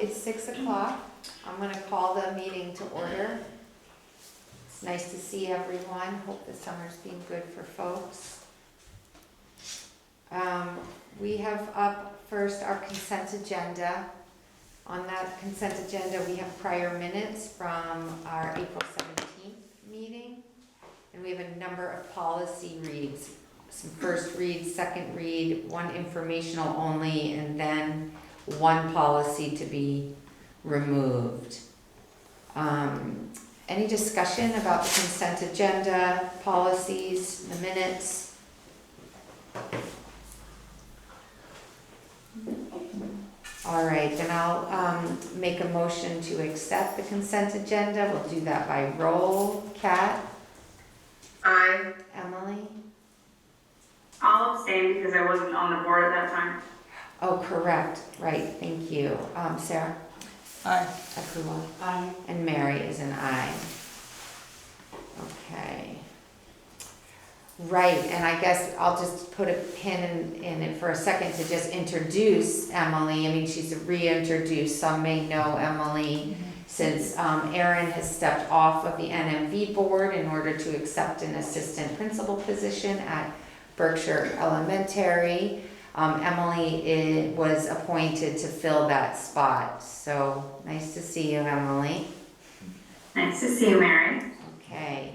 It's 6 o'clock. I'm gonna call the meeting to order. It's nice to see everyone. Hope the summer's been good for folks. We have up first our consent agenda. On that consent agenda, we have prior minutes from our April 17th meeting. And we have a number of policy reads. Some first read, second read, one informational only, and then one policy to be removed. Any discussion about the consent agenda, policies, the minutes? All right, then I'll make a motion to accept the consent agenda. We'll do that by roll. Kat? Aye. Emily? I'll abstain because I wasn't on the board at that time. Oh, correct, right, thank you. Sarah? Aye. Akua? Aye. And Mary is an aye. Okay. Right, and I guess I'll just put a pin in it for a second to just introduce Emily. I mean, she's reintroduced, some may know Emily since Erin has stepped off of the NMV board in order to accept an assistant principal position at Berkshire Elementary. Emily was appointed to fill that spot. So nice to see you, Emily. Nice to see you, Mary. Okay,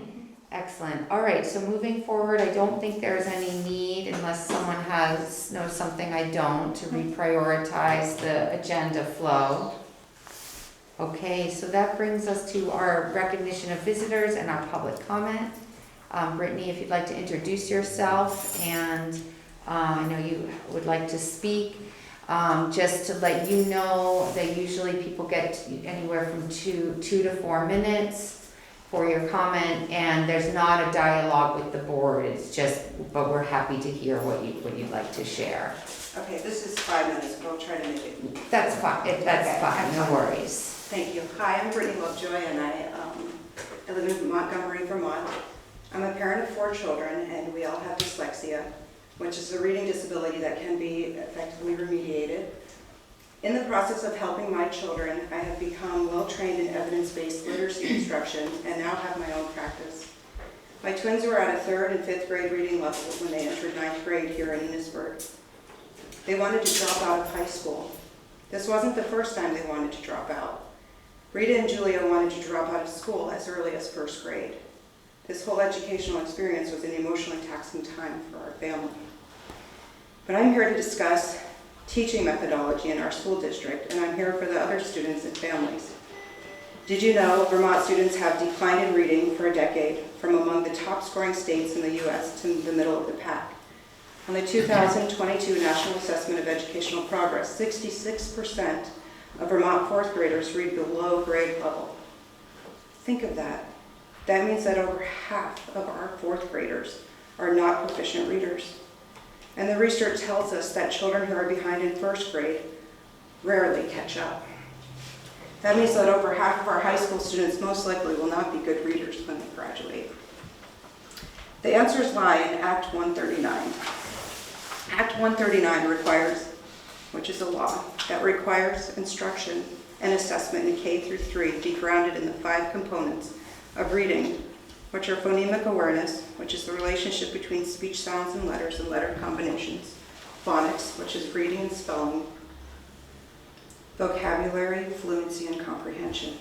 excellent. All right, so moving forward, I don't think there's any need, unless someone knows something I don't, to reprioritize the agenda flow. Okay, so that brings us to our recognition of visitors and our public comment. Brittany, if you'd like to introduce yourself, and I know you would like to speak. Just to let you know that usually people get anywhere from two to 4 minutes for your comment, and there's not a dialogue with the board. It's just, but we're happy to hear what you'd like to share. Okay, this is 5 minutes, but I'll try to make it. That's fine. That's fine. No worries. Thank you. Hi, I'm Brittany Lovejoy, and I live in Montgomery, Vermont. I'm a parent of 4 children, and we all have dyslexia, which is a reading disability that can be effectively remediated. In the process of helping my children, I have become well-trained in evidence-based literacy instruction and now have my own practice. My twins were at a 3rd and 5th grade reading level when they entered 9th grade here in Enosburg. They wanted to drop out of high school. This wasn't the first time they wanted to drop out. Rita and Julia wanted to drop out of school as early as 1st grade. This whole educational experience was an emotionally taxing time for our family. But I'm here to discuss teaching methodology in our school district, and I'm here for the other students and families. Did you know Vermont students have declined in reading for a decade, from among the top scoring states in the U.S. to the middle of the pack? On the 2022 National Assessment of Educational Progress, 66% of Vermont 4th graders read below grade level. Think of that. That means that over half of our 4th graders are not proficient readers. And the research tells us that children who are behind in 1st grade rarely catch up. That means that over half of our high school students most likely will not be good readers when they graduate. The answers lie in Act 139. Act 139 requires, which is a law, that requires instruction and assessment in K through 3 be grounded in the 5 components of reading, which are phonemic awareness, which is the relationship between speech sounds and letter combinations, phonics, which is reading and spelling, vocabulary, fluency, and comprehension.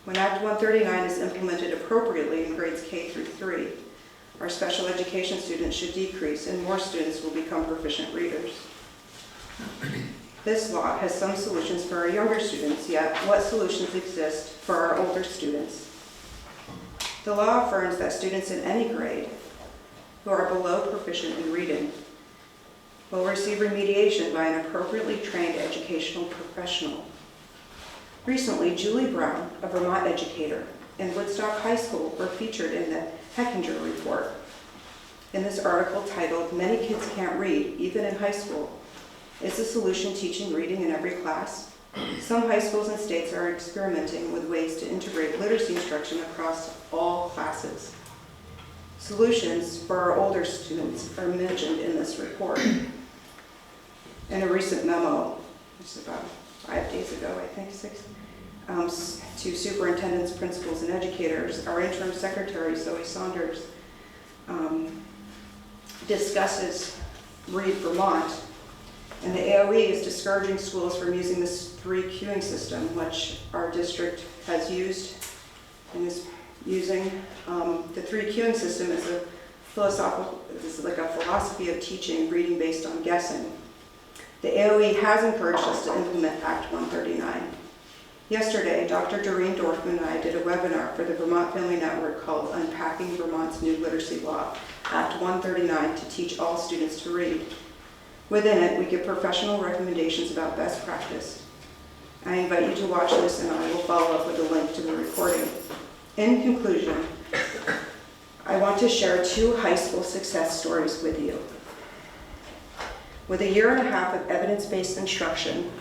When Act 139 is implemented appropriately in grades K through 3, our special education students should decrease and more students will become proficient readers. This law has some solutions for our younger students, yet what solutions exist for our older students? The law affirms that students in any grade who are below proficient in reading will receive remediation by an appropriately trained educational professional. Recently, Julie Brown, a Vermont educator, and Woodstock High School were featured in the Hechinger Report. In this article titled, "Many Kids Can't Read, Even in High School. Is the solution teaching reading in every class?" Some high schools and states are experimenting with ways to integrate literacy instruction across all classes. Solutions for our older students are mentioned in this report. In a recent memo, which is about 5 days ago, I think, 6, to superintendents, principals, and educators. Our interim secretary, Zoe Saunders, discusses Read Vermont, and the AOE is discouraging schools from using this 3 queuing system, which our district has used and is using. The 3 queuing system is a philosophy of teaching reading based on guessing. The AOE has encouraged us to implement Act 139. Yesterday, Dr. Doreen Dorfman and I did a webinar for the Vermont Family Network called Unpacking Vermont's New Literacy Law, Act 139, to teach all students to read. Within it, we give professional recommendations about best practice. I invite you to watch this, and I will follow up with a link to the recording. In conclusion, I want to share 2 high school success stories with you. With a 1.5 years of evidence-based instruction,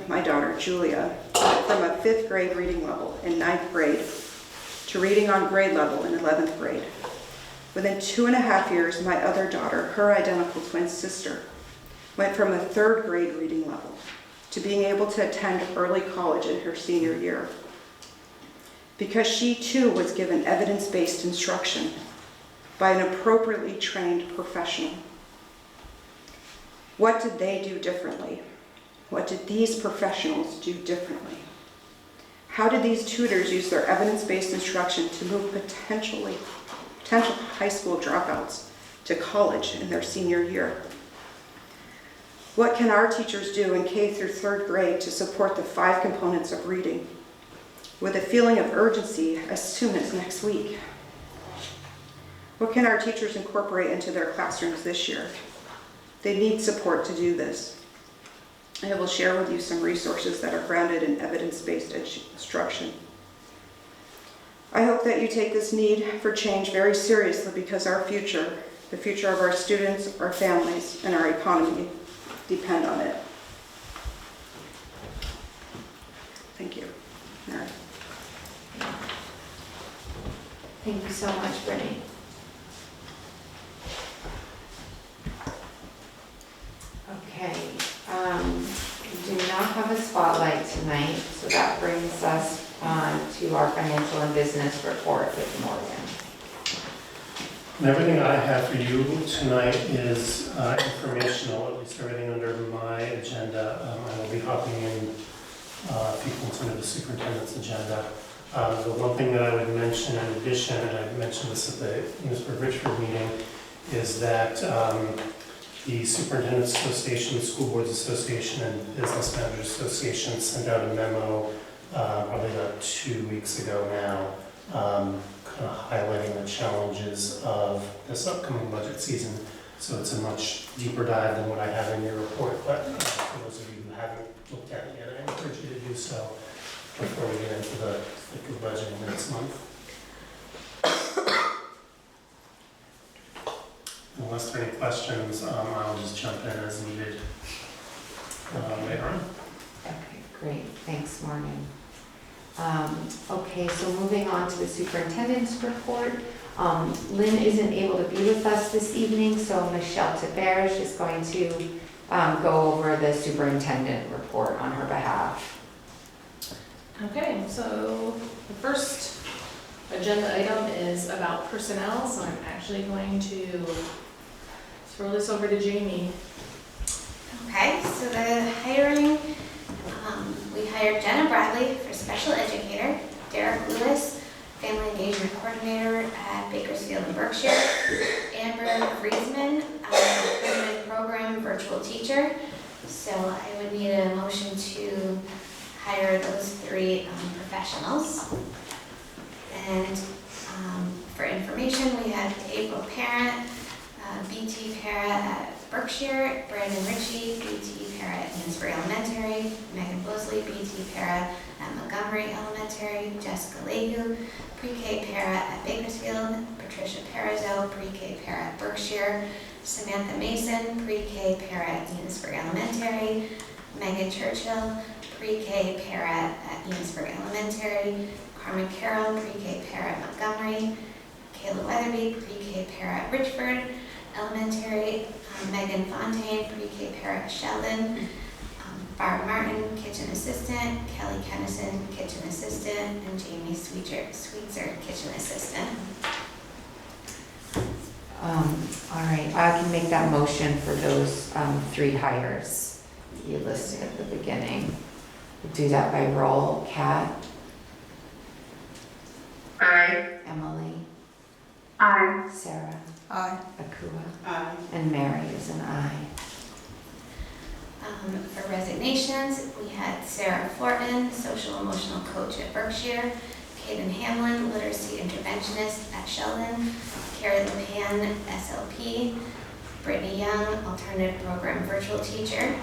my daughter Julia, went from a 5th grade reading level in 9th grade to reading on grade level in 11th grade. Within 2.5 years, my other daughter, her identical twin sister, went from a 3rd grade reading level to being able to attend early college in her senior year. Because she too was given evidence-based instruction by an appropriately trained professional. What did they do differently? What did these professionals do differently? How did these tutors use their evidence-based instruction to move potential high school dropouts to college in their senior year? What can our teachers do in K through 3rd grade to support the 5 components of reading with a feeling of urgency as soon as next week? What can our teachers incorporate into their classrooms this year? They need support to do this. I will share with you some resources that are grounded in evidence-based instruction. I hope that you take this need for change very seriously, because our future, the future of our students, our families, and our economy depend on it. Thank you. Mary. Thank you so much, Brittany. Okay, we do not have a spotlight tonight, so that brings us to our financial and business report with Morgan. Everything I have for you tonight is informational, at least everything under my agenda. I will be hopping in people into the superintendent's agenda. The one thing that I would mention in addition, and I mentioned this at the Munisburg-Richford meeting, is that the Superintendent's Association, the School Boards Association, and Business Managers Association sent out a memo probably about 2 weeks ago now, kind of highlighting the challenges of this upcoming budget season. So it's a much deeper dive than what I have in your report, but for those of you who haven't looked at it yet, I encourage you to do so before we get into the thick of budgeting next month. Unless there are any questions, I'll just jump in as needed later on. Okay, great. Thanks, Morgan. Okay, so moving on to the superintendent's report. Lynn isn't able to be with us this evening, so Michelle Taberge is going to go over the superintendent report on her behalf. Okay, so the first agenda item is about personnel, so I'm actually going to throw this over to Jamie. Okay, so the hiring, we hired Jenna Bradley for special educator, Derek Lewis, family engagement coordinator at Bakersfield and Berkshire, Amber Friesman, permanent program virtual teacher. So I would need a motion to hire those 3 professionals. And for information, we have April Parent, BT Para at Berkshire, Brandon Ritchie, BT Para at Munisburg Elementary, Megan Bosley, BT Para at Montgomery Elementary, Jessica Legu, Pre-K Para at Bakersfield, Patricia Parazo, Pre-K Para at Berkshire, Samantha Mason, Pre-K Para at Munisburg Elementary, Megan Churchill, Pre-K Para at Munisburg Elementary, Carmen Carroll, Pre-K Para at Montgomery, Kayla Weatherby, Pre-K Para at Richford Elementary, Megan Fontaine, Pre-K Para at Sheldon, Barb Martin, kitchen assistant, Kelly Kennison, kitchen assistant, and Jamie Sweetser, kitchen assistant. All right, I can make that motion for those 3 hires you listed at the beginning. We'll do that by roll. Kat, Aye. Emily, Aye. Sarah, Aye. Akua, Aye. and Mary is an aye. For resignations, we had Sarah Fortin, social emotional coach at Berkshire, Kaden Hamlin, literacy interventionist at Sheldon, Carrie LePan, SLP, Brittany Young, alternative program virtual teacher.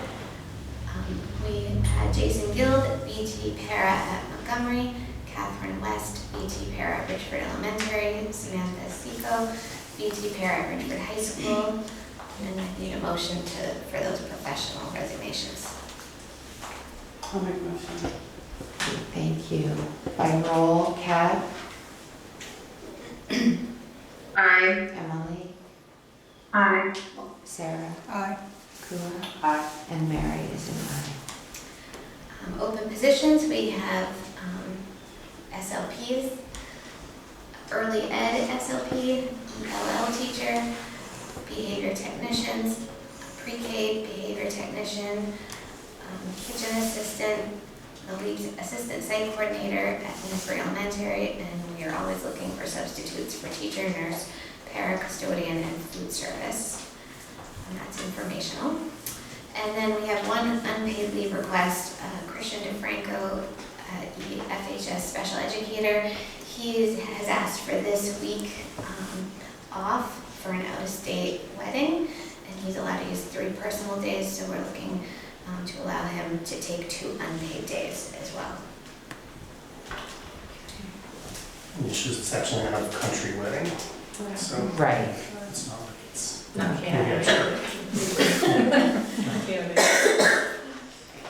We had Jason Guild, BT Para at Montgomery, Catherine West, BT Para at Richford Elementary, Samantha Seco, BT Para at Richford High School, and I need a motion for those professional resignations. I'll make a motion. Thank you. By roll. Kat, Aye. Emily, Aye. Sarah, Aye. Akua, Aye. and Mary is an aye. Open positions, we have SLPs, early ed SLP, LL teacher, behavior technicians, pre-K behavior technician, kitchen assistant, the lead assistant site coordinator at Finsbury Elementary, and we are always looking for substitutes for teacher, nurse, para, custodian, and food service. And that's informational. And then we have one unpaid leave request, Christian DeFranco, FHS special educator. He has asked for this week off for an out-of-state wedding, and he's allowed to use 3 personal days, so we're looking to allow him to take 2 unpaid days as well. It's actually an out-of-country wedding, so Right. it's not like it's. Not Canada.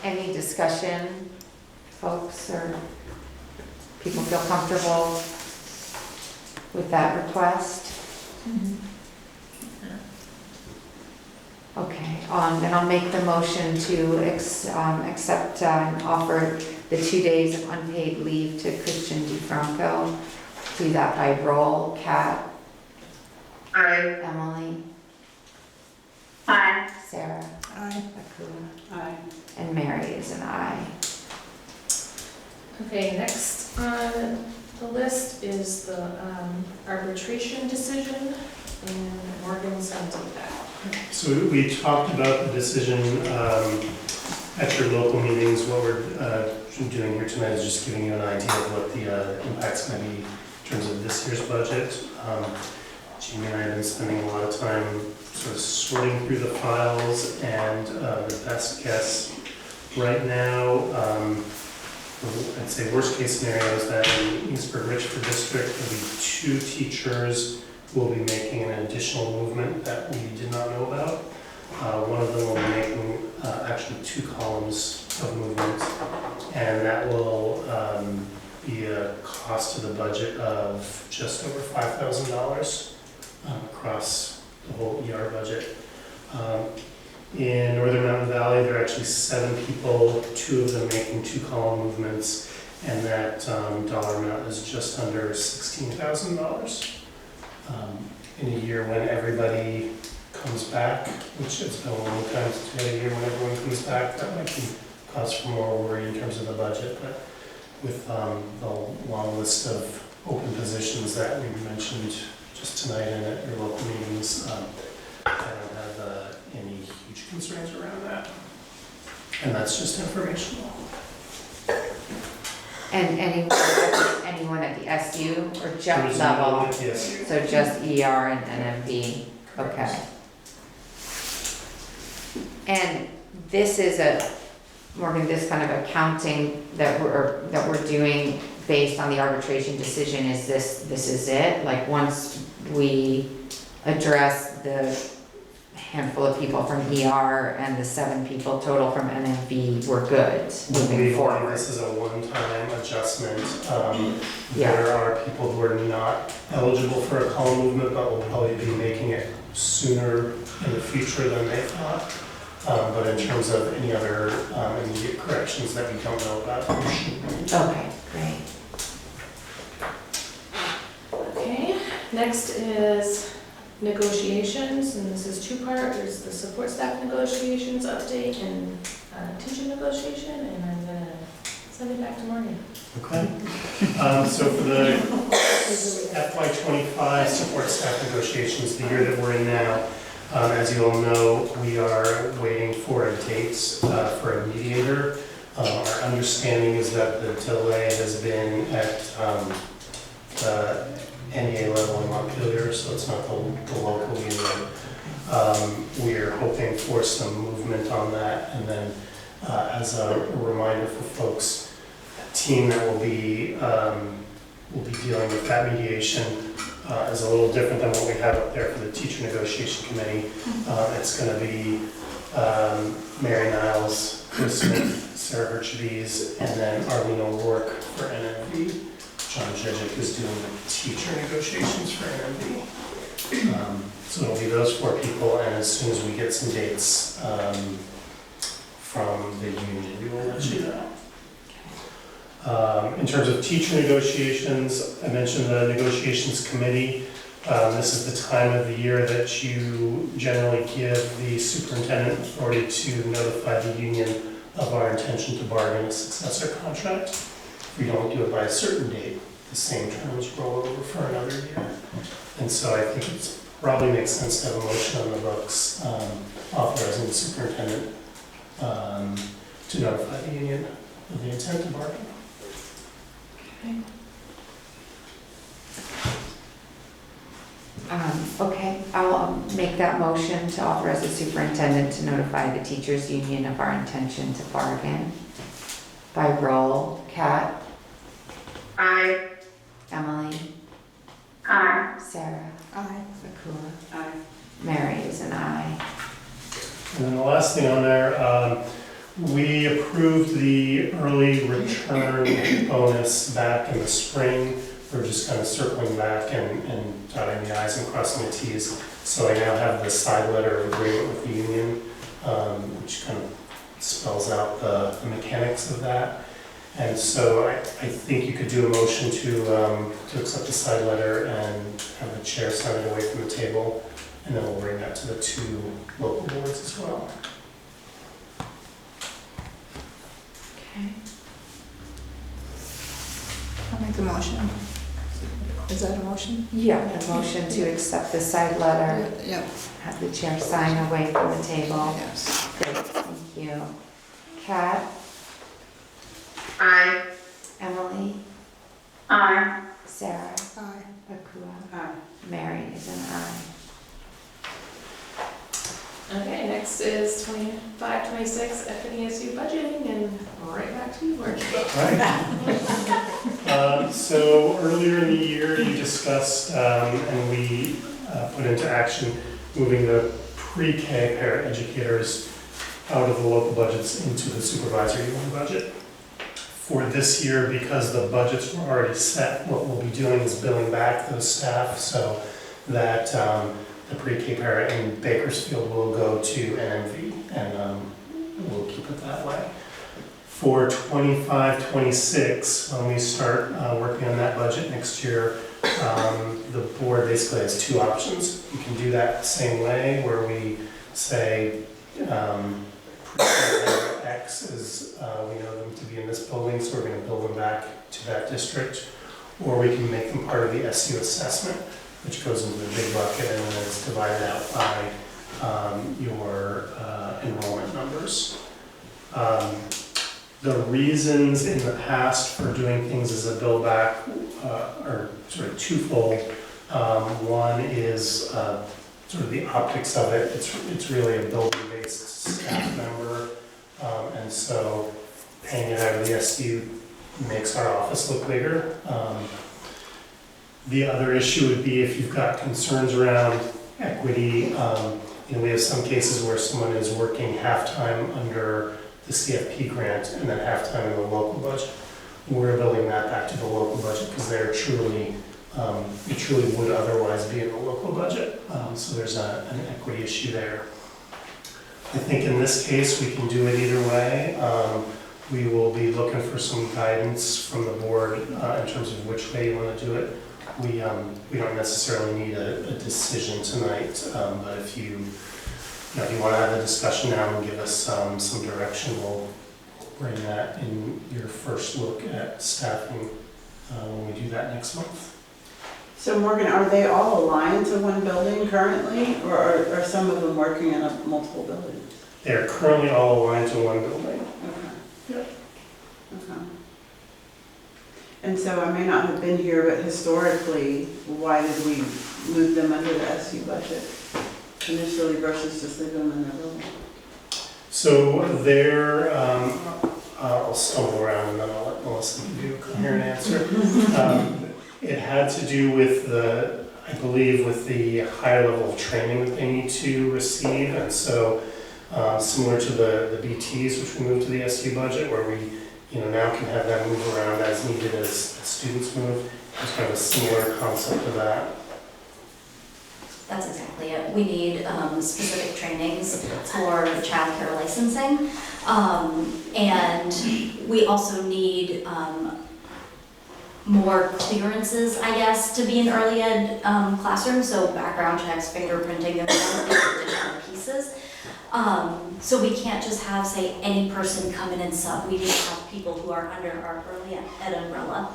Any discussion, folks, or people feel comfortable with that request? Okay, then I'll make the motion to accept and offer the 2 days of unpaid leave to Christian DeFranco. Do that by roll. Kat, Aye. Emily, Aye. Sarah, Aye. Akua, Aye. and Mary is an aye. Okay, next on the list is the arbitration decision, and Morgan sent it back. So we talked about the decision at your local meetings. What we're doing here tonight is just giving you an idea of what the impact's going to be in terms of this year's budget. Jamie and I have been spending a lot of time sort of sorting through the files, and the best guess right now, I'd say worst case scenario is that in Eastburg Richford District, there'll be 2 teachers who will be making an additional movement that we did not know about. One of them will be making actually 2 columns of movement, and that will be a cost to the budget of just over $5,000 across the whole ER budget. In Northern Mountain Valley, there are actually 7 people, 2 of them making 2 column movements, and that dollar amount is just under $16,000. In a year when everybody comes back, which it's been a long time since we had a year when everyone comes back, that might be cause for more worry in terms of the budget. But with the long list of open positions that we mentioned just tonight and at your local meetings, I don't have any huge concerns around that. And that's just informational. And anyone at the SU or just level? Yes. So just ER and NMB, okay. And this is Morgan, this kind of accounting that we're doing based on the arbitration decision, is this is it? Like once we address the handful of people from ER and the 7 people total from NMB, we're good moving forward. This is a one-time adjustment. Yeah. There are people who are not eligible for a column movement, but will probably be making it sooner in the future than they thought. But in terms of any other immediate corrections that we don't know about, there shouldn't be. Okay, great. Okay, next is negotiations, and this is two-part. There's the support staff negotiations update and teacher negotiation, and I'm gonna send it back to Morgan. Okay. So for the FY25 support staff negotiations, the year that we're in now, as you all know, we are waiting for a date for a mediator. Our understanding is that the delay has been at the NEA level in Montpelier, so it's not the local union. We are hoping for some movement on that, and then as a reminder for folks, the team that will be dealing with that mediation is a little different than what we have up there for the teacher negotiation committee. It's going to be Mary Niles, Chris Smith, Sarah Hirschbees, and then Arlene O'Rourke for NMV. John Jejic is doing the teacher negotiations for NMV. So it'll be those 4 people, and as soon as we get some dates from the union, we will let you know. In terms of teacher negotiations, I mentioned the negotiations committee. This is the time of the year that you generally give the superintendent authority to notify the union of our intention to bargain a successor contract. If we don't do it by a certain date, the same terms roll over for another year. And so I think it probably makes sense to have a motion on the books authorizing the superintendent to notify the union of the intent to bargain. Okay, I'll make that motion to authorize the superintendent to notify the teachers' union of our intention to bargain. By roll, Kat, Aye. Emily, Aye. Sarah, Aye. Akua, Aye. Mary is an aye. And then the last thing on there, we approved the early return bonus back in the spring. We're just kind of circling back and dotting the i's and crossing the t's. So I now have the side letter of agreement with the union, which kind of spells out the mechanics of that. And so I think you could do a motion to accept the side letter and have the chair sign it away from the table, and then we'll bring that to the 2 local boards as well. Okay. I'll make the motion. Is that a motion? Yeah, a motion to accept the side letter, Yep. have the chair sign away from the table. Yes. Great, thank you. Kat, Aye. Emily, Aye. Sarah, Aye. Akua, Aye. Mary is an aye. Okay, next is 25-26 FNESU budgeting, and right back to you, Morgan. Right. So earlier in the year, you discussed and we put into action moving the pre-K paraeducators out of the local budgets into the supervisory union budget. For this year, because the budgets were already set, what we'll be doing is billing back those staff so that the pre-K para in Bakersfield will go to NMV, and we'll keep it that way. For 25-26, when we start working on that budget next year, the board basically has 2 options. You can do that the same way, where we say X is, we know them to be in this building, so we're going to build them back to that district, or we can make them part of the SU assessment, which goes into the big bucket and then is divided out by your enrollment numbers. The reasons in the past for doing things as a bill back are sort of twofold. One is sort of the optics of it. It's really a building-based staff member, and so paying it out of the SU makes our office look bigger. The other issue would be if you've got concerns around equity. We have some cases where someone is working half-time under the CFP grant and then half-time in the local budget. We're building that back to the local budget because they're truly, it truly would otherwise be in the local budget. So there's an equity issue there. I think in this case, we can do it either way. We will be looking for some guidance from the board in terms of which way you want to do it. We don't necessarily need a decision tonight, but if you want to have a discussion now and give us some direction, we'll bring that in your first look at staffing when we do that next month. So Morgan, are they all aligned to one building currently, or are some of them working in multiple buildings? They're currently all aligned to one building. Okay. Yep. Okay. And so I may not have been here, but historically, why did we move them under the SU budget initially versus just leaving them in their building? So there, I'll stumble around and then I'll let Melissa give you a coherent answer. It had to do with I believe with the higher level of training that they need to receive. And so similar to the BTs, which we moved to the SU budget, where we now can have them move around as needed as students move. It's kind of a similar concept to that. That's exactly it. We need specific trainings for childcare licensing. And we also need more clearances, I guess, to be in early ed classroom. So background checks, fingerprinting, and all of these additional pieces. So we can't just have, say, any person come in and sub. We need to have people who are under our early ed umbrella.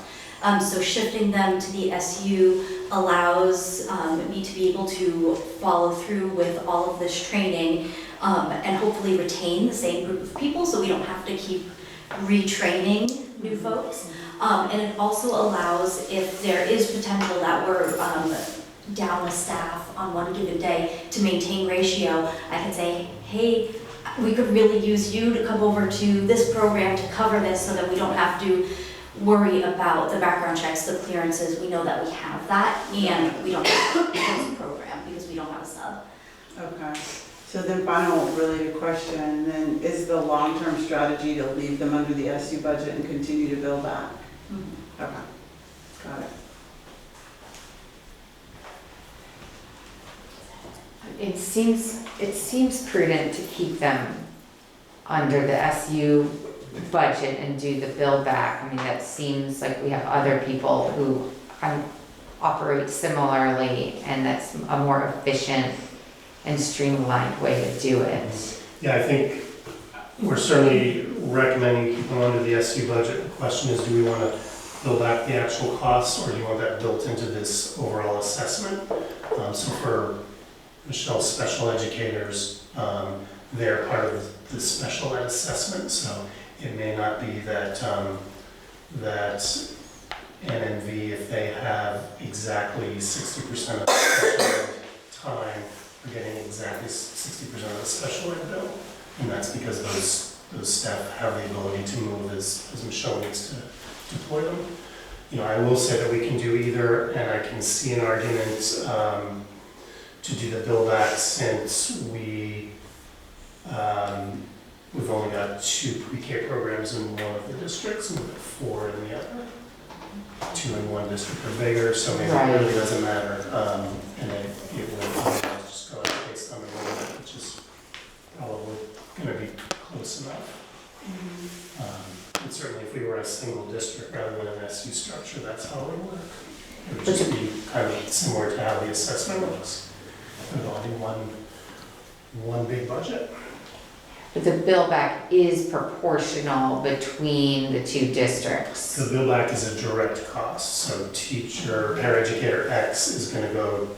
So shifting them to the SU allows me to be able to follow through with all of this training and hopefully retain the same group of people so we don't have to keep retraining new folks. And it also allows, if there is potential that we're down a staff on one given day, to maintain ratio, I can say, hey, we could really use you to come over to this program to cover this so that we don't have to worry about the background checks, the clearances. We know that we have that, and we don't have to close the program because we don't have a sub. Okay. So then final related question, then is the long-term strategy to leave them under the SU budget and continue to build that? Mm-hmm. Okay. Got it. It seems prudent to keep them under the SU budget and do the build back. I mean, that seems like we have other people who operate similarly, and that's a more efficient and streamlined way to do it. Yeah, I think we're certainly recommending keeping them under the SU budget. The question is, do we want to build back the actual costs, or do you want that built into this overall assessment? So for Michelle's special educators, they're part of the special ed assessment, so it may not be that that NNV, if they have exactly 60% of the special ed time, are getting exactly 60% of the special ed bill, and that's because those staff have the ability to move as Michelle needs to deploy them. I will say that we can do either, and I can see an argument to do the bill back since we've only got 2 pre-K programs in one of the districts and 4 in the other. 2 in one district are bigger, so maybe it really doesn't matter. And it will just go based on the enrollment, which is probably going to be close enough. And certainly if we were a single district rather than an SU structure, that's how it would work. It would just be kind of similar to how the assessment works. We'd all do one big budget. But the bill back is proportional between the 2 districts. The bill back is a direct cost, so paraeducator X is going to go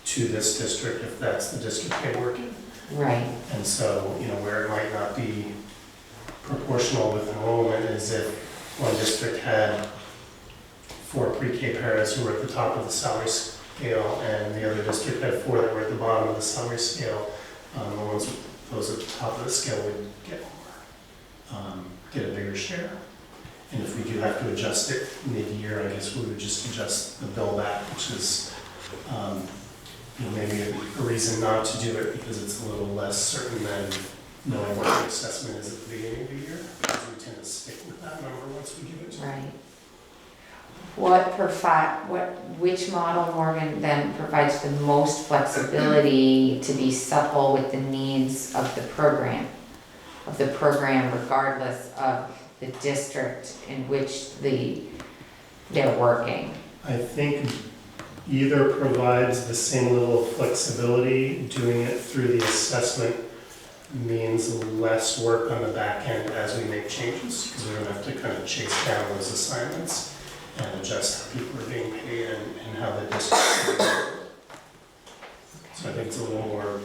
to this district if that's the district they work in. Right. And so, where it might not be proportional with enrollment is if one district had 4 pre-K paras who were at the top of the salary scale and the other district had 4 that were at the bottom of the salary scale. Those at the top of the scale would get more, get a bigger share. And if we do have to adjust it mid-year, I guess we would just adjust the bill back, which is maybe a reason not to do it because it's a little less certain than knowing what the assessment is at the beginning of the year. Because we tend to stick with that number once we give it to them. Right. which model, Morgan, then provides the most flexibility to be supple with the needs of the program regardless of the district in which they're working? I think either provides the same level of flexibility. Doing it through the assessment means less work on the back end as we make changes, because we don't have to kind of chase down those assignments and adjust how people are being paid and how the district is doing. So I think it's a little more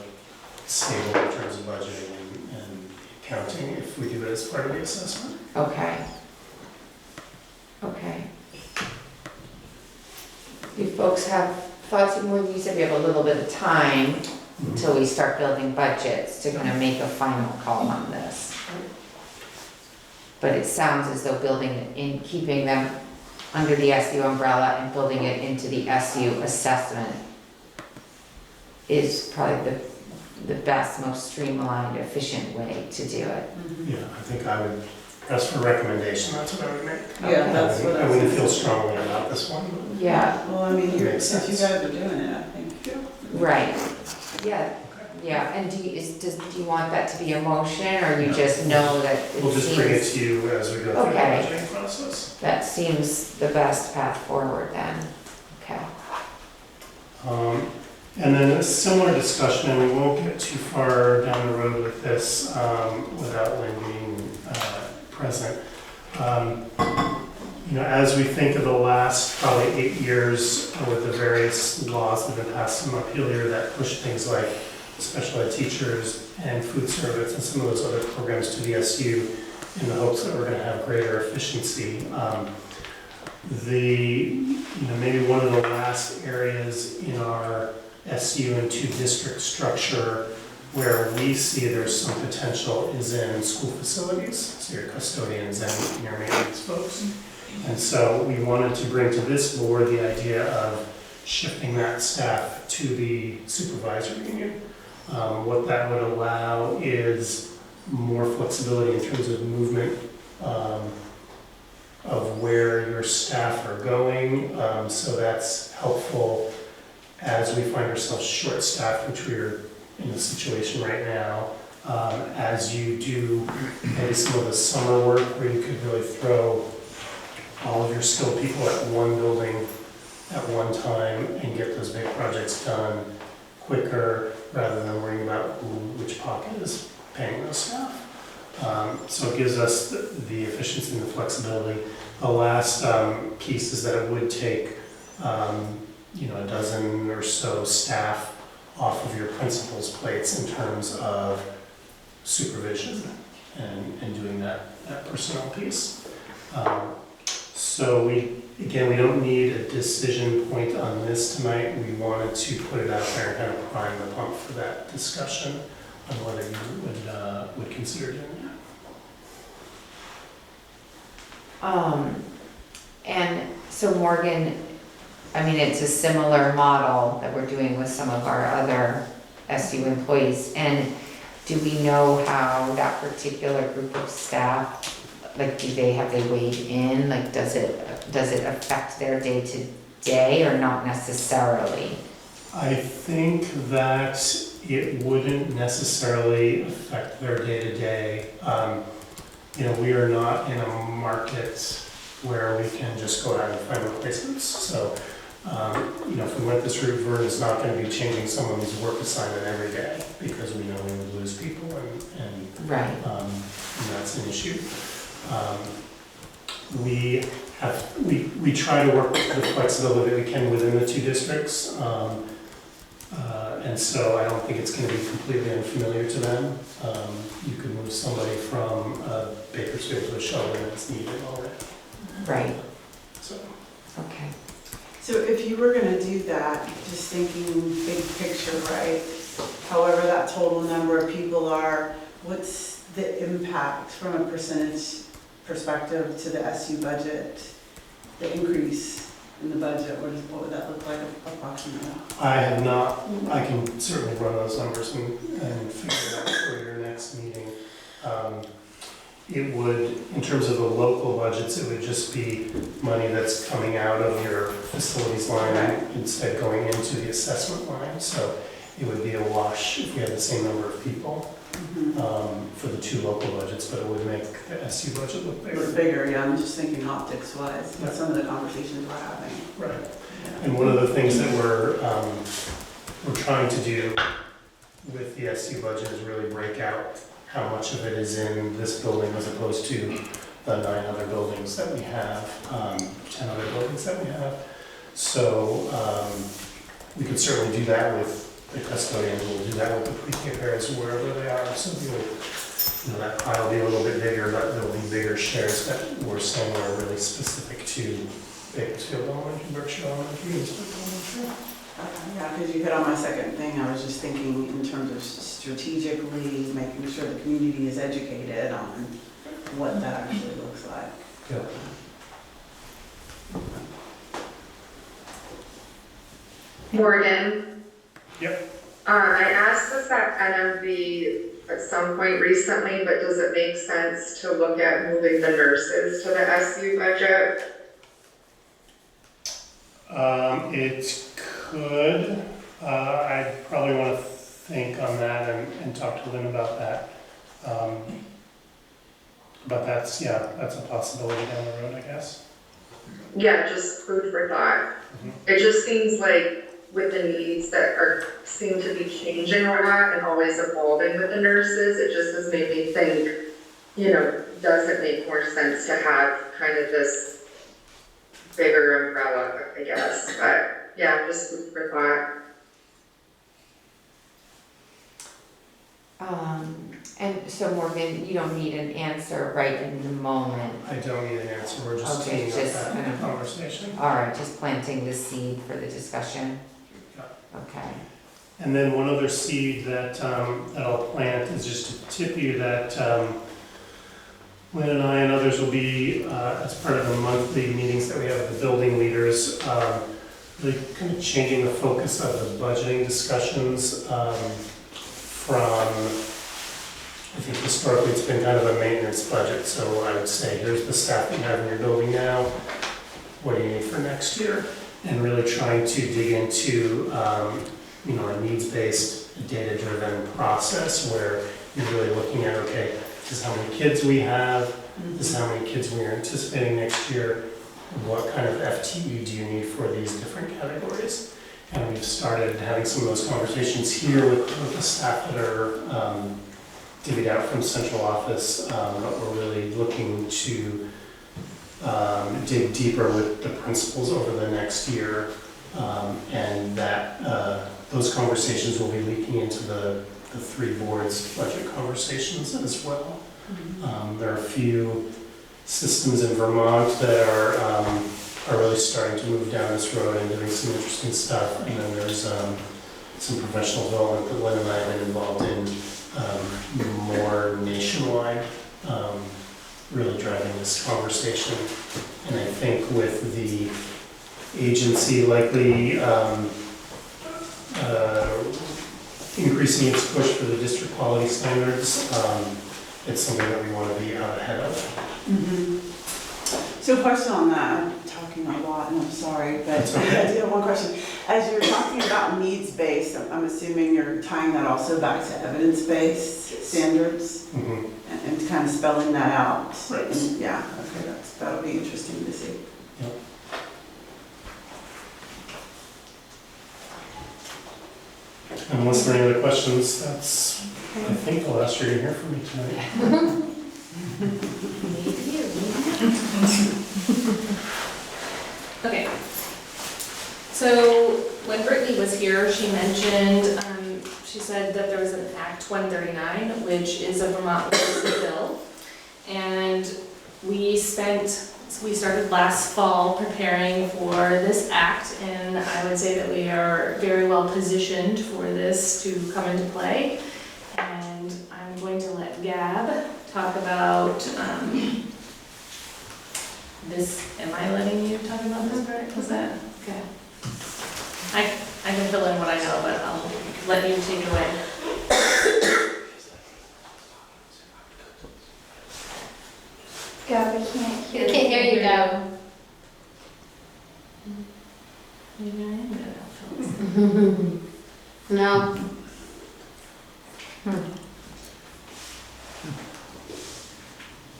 stable in terms of budgeting and accounting if we do it as part of the assessment. Okay. Okay. Do folks have thoughts? More, you said we have a little bit of time until we start building budgets to kind of make a final call on this. But it sounds as though building it in, keeping them under the SU umbrella and building it into the SU assessment is probably the best, most streamlined, efficient way to do it. Yeah, I think I would press for recommendation, that's what I would make. Yeah, that's what I wouldn't feel strongly about this one, but Yeah, Well, I mean, Makes if you sense. guys are doing it, I think. right. Yeah, yeah. And do you want that to be a motion, or you just know that it we'll just bring it seems, to you as we go through the Okay. budgeting process. that seems the best path forward then? Okay. And then a similar discussion, and we won't get too far down the road with this without Lynn being present. You know, as we think of the last probably 8 years with the various laws that have been passed in Montpelier that push things like special ed teachers and food service and some of those other programs to the SU in the hopes that we're going to have greater efficiency. Maybe one of the last areas in our SU and 2 district structure where we see there's some potential is in school facilities, so your custodians and your maintenance folks. And so we wanted to bring to this board the idea of shifting that staff to the supervisory union. What that would allow is more flexibility in terms of movement of where your staff are going. So that's helpful as we find ourselves short-staffed, which we're in a situation right now. As you do maybe some of the summer work where you could really throw all of your skilled people at one building at one time and get those big projects done quicker rather than worrying about which pocket is paying those staff. So it gives us the efficiency and the flexibility. The last piece is that it would take a dozen or so staff off of your principal's plates in terms of supervision and doing that personnel piece. So we don't need a decision point on this tonight. We wanted to put it out there and kind of prime the pump for that discussion on whether you would consider doing that. And so Morgan, I mean, it's a similar model that we're doing with some of our other SU employees. And do we know how that particular group of staff, like, have they weighed in? Like, does it affect their day-to-day or not necessarily? I think that it wouldn't necessarily affect their day-to-day. We are not in a market where we can just go out and find replacements. So, if we went this route, Vernon's not going to be changing someone's work assignment every day because we know we would lose people and Right. that's an issue. We try to work with the flexibility that we can within the 2 districts. And so I don't think it's going to be completely unfamiliar to them. You could move somebody from Bakersfield to a Sheldon if it's needed already. Right. So. Okay. So if you were gonna do that, just thinking big picture, right? However that total number of people are, what's the impact from a percentage perspective to the SU budget? The increase in the budget, what would that look like approximately? I can certainly run those numbers and figure it out for your next meeting. it would, in terms of the local budgets, it would just be money that's coming out of your facilities line instead going into the assessment line. So it would be a wash if we had the same number of people for the two local budgets, but it would make the SU budget look It bigger. was bigger, yeah, I'm just thinking optics wise, that's some of the conversations we're having. Right. Yeah. And one of the things that we're trying to do with the SU budget is really break out how much of it is in this building as opposed to the 9 other buildings that we have, 10 other buildings that we have. So we could certainly do that with the custodians, we'll do that with the pre-K pairs wherever they are. So that pile will be a little bit bigger, but there'll be bigger shares that we're saying are really specific to Bakersfield Elementary, Berkshire Elementary, Eastbrook Elementary. Yeah, because you hit on my second thing, I was just thinking in terms of strategically making sure the community is educated on what that actually looks like. Yeah. Morgan? Yep. I asked this at NMV at some point recently, but does it make sense to look at moving the nurses to the SU budget? It could. I'd probably want to think on that and talk to Lynn about that. But that's a possibility down the road, I guess. Yeah, just food for thought. It just seems like with the needs that seem to be changing a lot and always evolving with the nurses, it just has made me think, does it make more sense to have kind of this bigger umbrella, I guess, but yeah, just food for thought. And so Morgan, you don't need an answer right in the moment. I don't need an answer, we're just Okay, teeing up just that kind of- conversation. All right, just planting the seed for the discussion. Yeah. Okay. And then one other seed that I'll plant is just to tip you that Lynn and I and others will be, as part of the monthly meetings that we have with the building leaders, really kind of changing the focus of the budgeting discussions from, I think historically it's been kind of a maintenance budget, so I would say here's the staff that you have in your building now, what do you need for next year? And really trying to dig into a needs-based, data-driven process where you're really looking at, okay, this is how many kids we have, this is how many kids we are anticipating next year, what kind of FTE do you need for these different categories? And we've started having some of those conversations here with the staff that are divvied out from central office, but we're really looking to dig deeper with the principals over the next year, and that those conversations will be leaking into the 3 boards' budget conversations as well. There are a few systems in Vermont that are really starting to move down this road and doing some interesting stuff, and then there's some professional development that Lynn and I have been involved in more nationwide, really driving this conversation. And I think with the agency likely increasing its push for the district quality standards, it's something that we want to be out ahead of. So a question on that, I'm talking a lot and I'm sorry, but That's okay. I do have one question. As you're talking about needs-based, I'm assuming you're tying that also back to evidence-based standards and kind of spelling that out. Right. And yeah, okay, that'll be interesting to see. Yep. Unless there are any other questions, that's, I think, the last you're gonna hear from me tonight. Okay. So when Brittany was here, she mentioned, she said that there was an Act 139, which is a Vermont legislative bill. And we started last fall preparing for this act, and I would say that we are very well positioned for this to come into play. And I'm going to let Gab talk about this. Am I letting you talk about this part? Was that, okay. I can fill in what I know, but I'll let you take it away. can't We hear. can't hear you, Gab. Maybe I am gonna have Phyllis. No.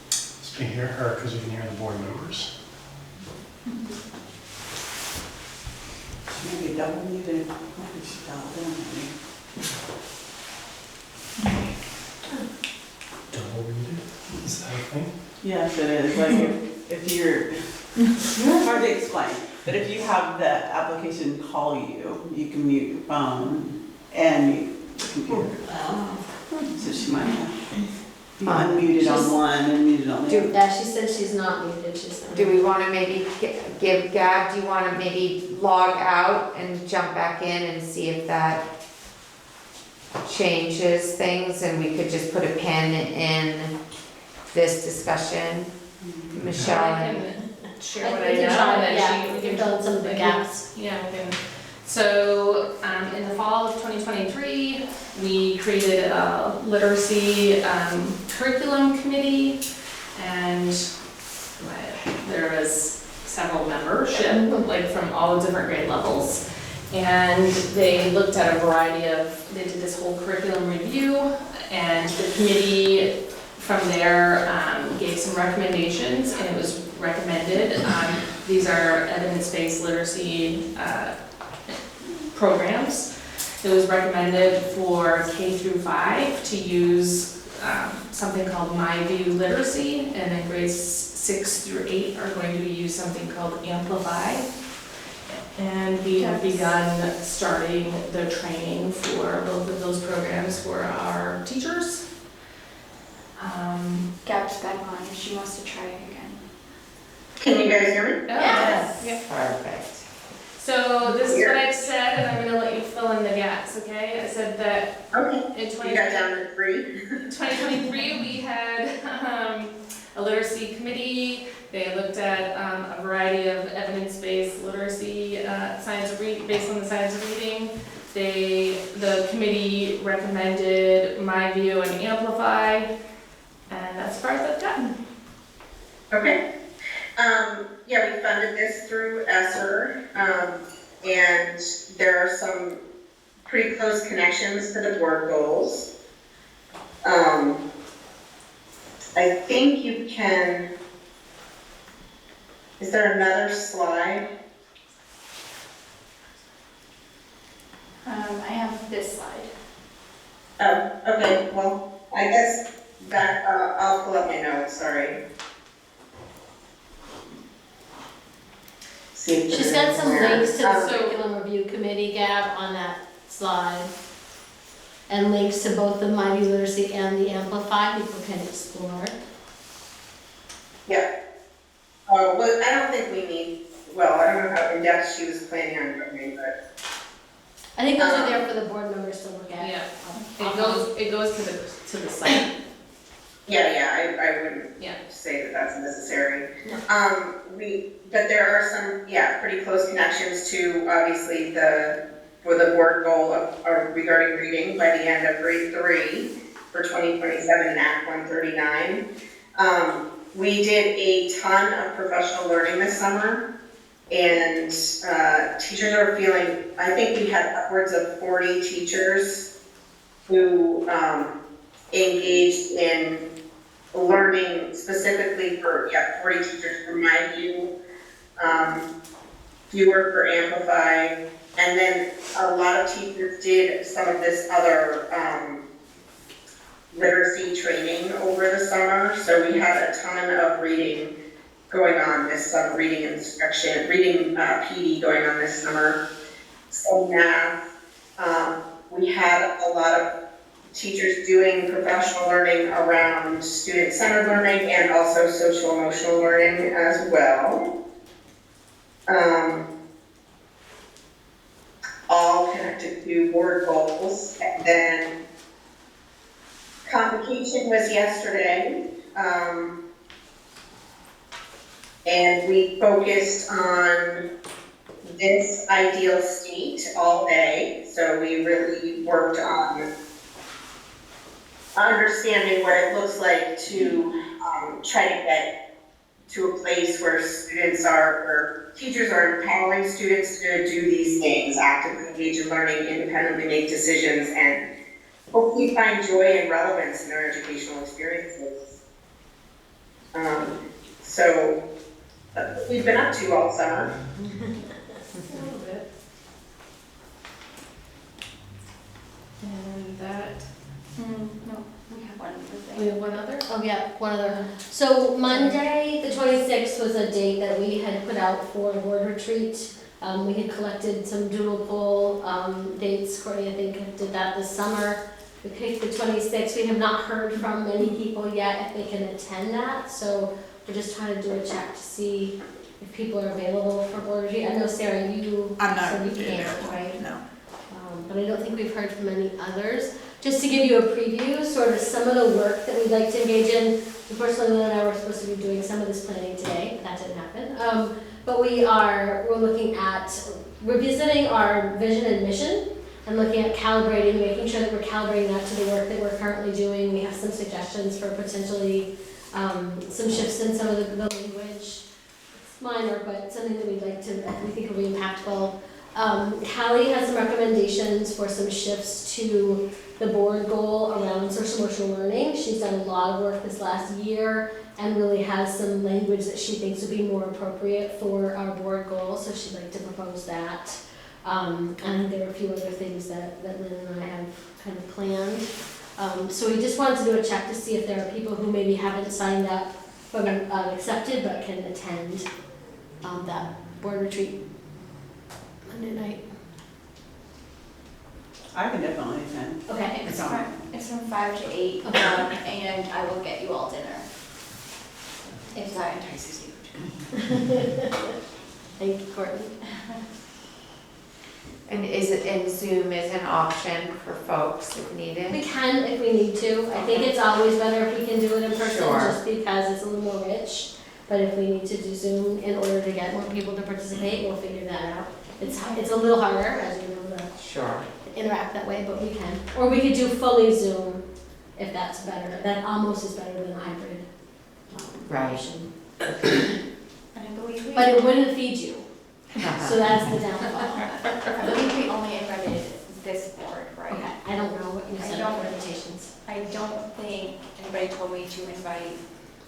Just can hear her because we can hear the board members. Maybe double muted. Maybe she dialed in, maybe. Double muted? Is that a thing? Yes, it is, like if you're, hard to explain, but if you have the application call you, you can mute your phone and mute the computer. So she might have be unmuted on one and muted on the other. Yeah, she said she's not muted, she's not. Do we want to maybe give Gab, do you want to maybe log out and jump back in and see if that changes things and we could just put a pin in this discussion? Michelle I and, can share what I We know, can try, and then yeah, she we can fill in some of the gaps. Yeah, we can. So, in the fall of 2023, we created a literacy curriculum committee, and there was several membership, like from all different grade levels. And they looked at a variety of, they did this whole curriculum review, and the committee from there gave some recommendations, and it was recommended. These are evidence-based literacy programs. It was recommended for K through 5 to use something called My View Literacy, and then grades 6 through 8 are going to use something called Amplify. And we have begun starting the training for both of those programs for our teachers. Gab's back on if she wants to try it again. Can you guys hear me? Yes. perfect. So this is what I've said, and I'm gonna let you fill in the gaps, okay? I said that Okay. in You got down to 3? 2023, we had a literacy committee. They looked at a variety of evidence-based literacy, science of reading, based on the science of reading. The committee recommended My View and Amplify, and that's as far as I've gotten. Okay. Yeah, we funded this through ESSER, and there are some pretty close connections to the board goals. I think you can, is there another slide? I have this slide. Oh, okay, well, I guess that, I'll pull up my notes, sorry. See if She's there's got some anywhere. links to the curriculum review committee, Gab, on that slide. And links to both the My View Literacy and the Amplify, people can explore. Yeah. Oh, well, I don't think we need, well, I don't know how in-depth she was planning on going, but. I think those are there for the board members to look at. Yeah. It goes to the site. Yeah, I wouldn't Yeah. say that that's necessary. No. But there are some, pretty close connections to, obviously, for the board goal of regarding reading by the end of grade 3 for 2027 in Act 139. We did a ton of professional learning this summer, and teachers are feeling, I think we had upwards of 40 teachers who engaged in learning specifically for, 40 teachers for My View, fewer for Amplify, and then a lot of teachers did some of this other literacy training over the summer, so we had a ton of reading going on this summer, reading instruction, reading PD going on this summer. So math, we had a lot of teachers doing professional learning around student-centered learning and also social-emotional learning as well. All connected to board goals. And then convocation was yesterday, and we focused on this ideal state all day. So we really worked on understanding what it looks like to try to get to a place where or teachers are empowering students to do these things, actively engage in learning, independently make decisions, and hopefully find joy and relevance in their educational experiences. So that's what we've been up to all summer. A little bit. And that, No, we have one other thing. we have one other? Oh, yeah, one other. So Monday, the 26th was a date that we had put out for a board retreat. We had collected some doodle poll dates. Courtney, I think, did that this summer. We picked the 26th. We have not heard from many people yet if they can attend that. So we're just trying to do a check to see if people are available for board retreat. I know, Sarah, you I'm not said you can't, available, right? no. But I don't think we've heard from any others. Just to give you a preview, sort of some of the work that we'd like to engage in. Unfortunately, Lynn and I were supposed to be doing some of this planning today, but that didn't happen. But we're looking at revisiting our vision and mission and looking at calibrating, making sure that we're calibrating that to the work that we're currently doing. We have some suggestions for potentially some shifts in some of the language. It's minor, but something that we'd like to, we think will be impactful. Callie has some recommendations for some shifts to the board goal around social emotional learning. She's done a lot of work this last year and really has some language that she thinks would be more appropriate for our board goal, so she'd like to propose that. And there are a few other things that Lynn and I have kind of planned. So we just wanted to do a check to see if there are people who maybe haven't signed up but accepted but can attend that board retreat Monday night. I can definitely attend. Okay. It's from 5 to 8, Okay. and I will get you all dinner. If that entices you. Thank you, Courtney. And Zoom is an option for folks if We needed? can if we need to. I think it's always better if we can do it in person Sure. just because it's a little more rich. But if we need to do Zoom in order to get more people to participate, we'll figure that out. It's a little harder, as you know, Sure. to interact that way, but we can. Or we could do fully Zoom if that's better. That almost is better than a hybrid Right. option. And I believe we, But it wouldn't feed you, so that's the downfall. I believe we only invited this board, right? Okay, I don't know what you I said don't- for invitations. I don't think anybody told me to invite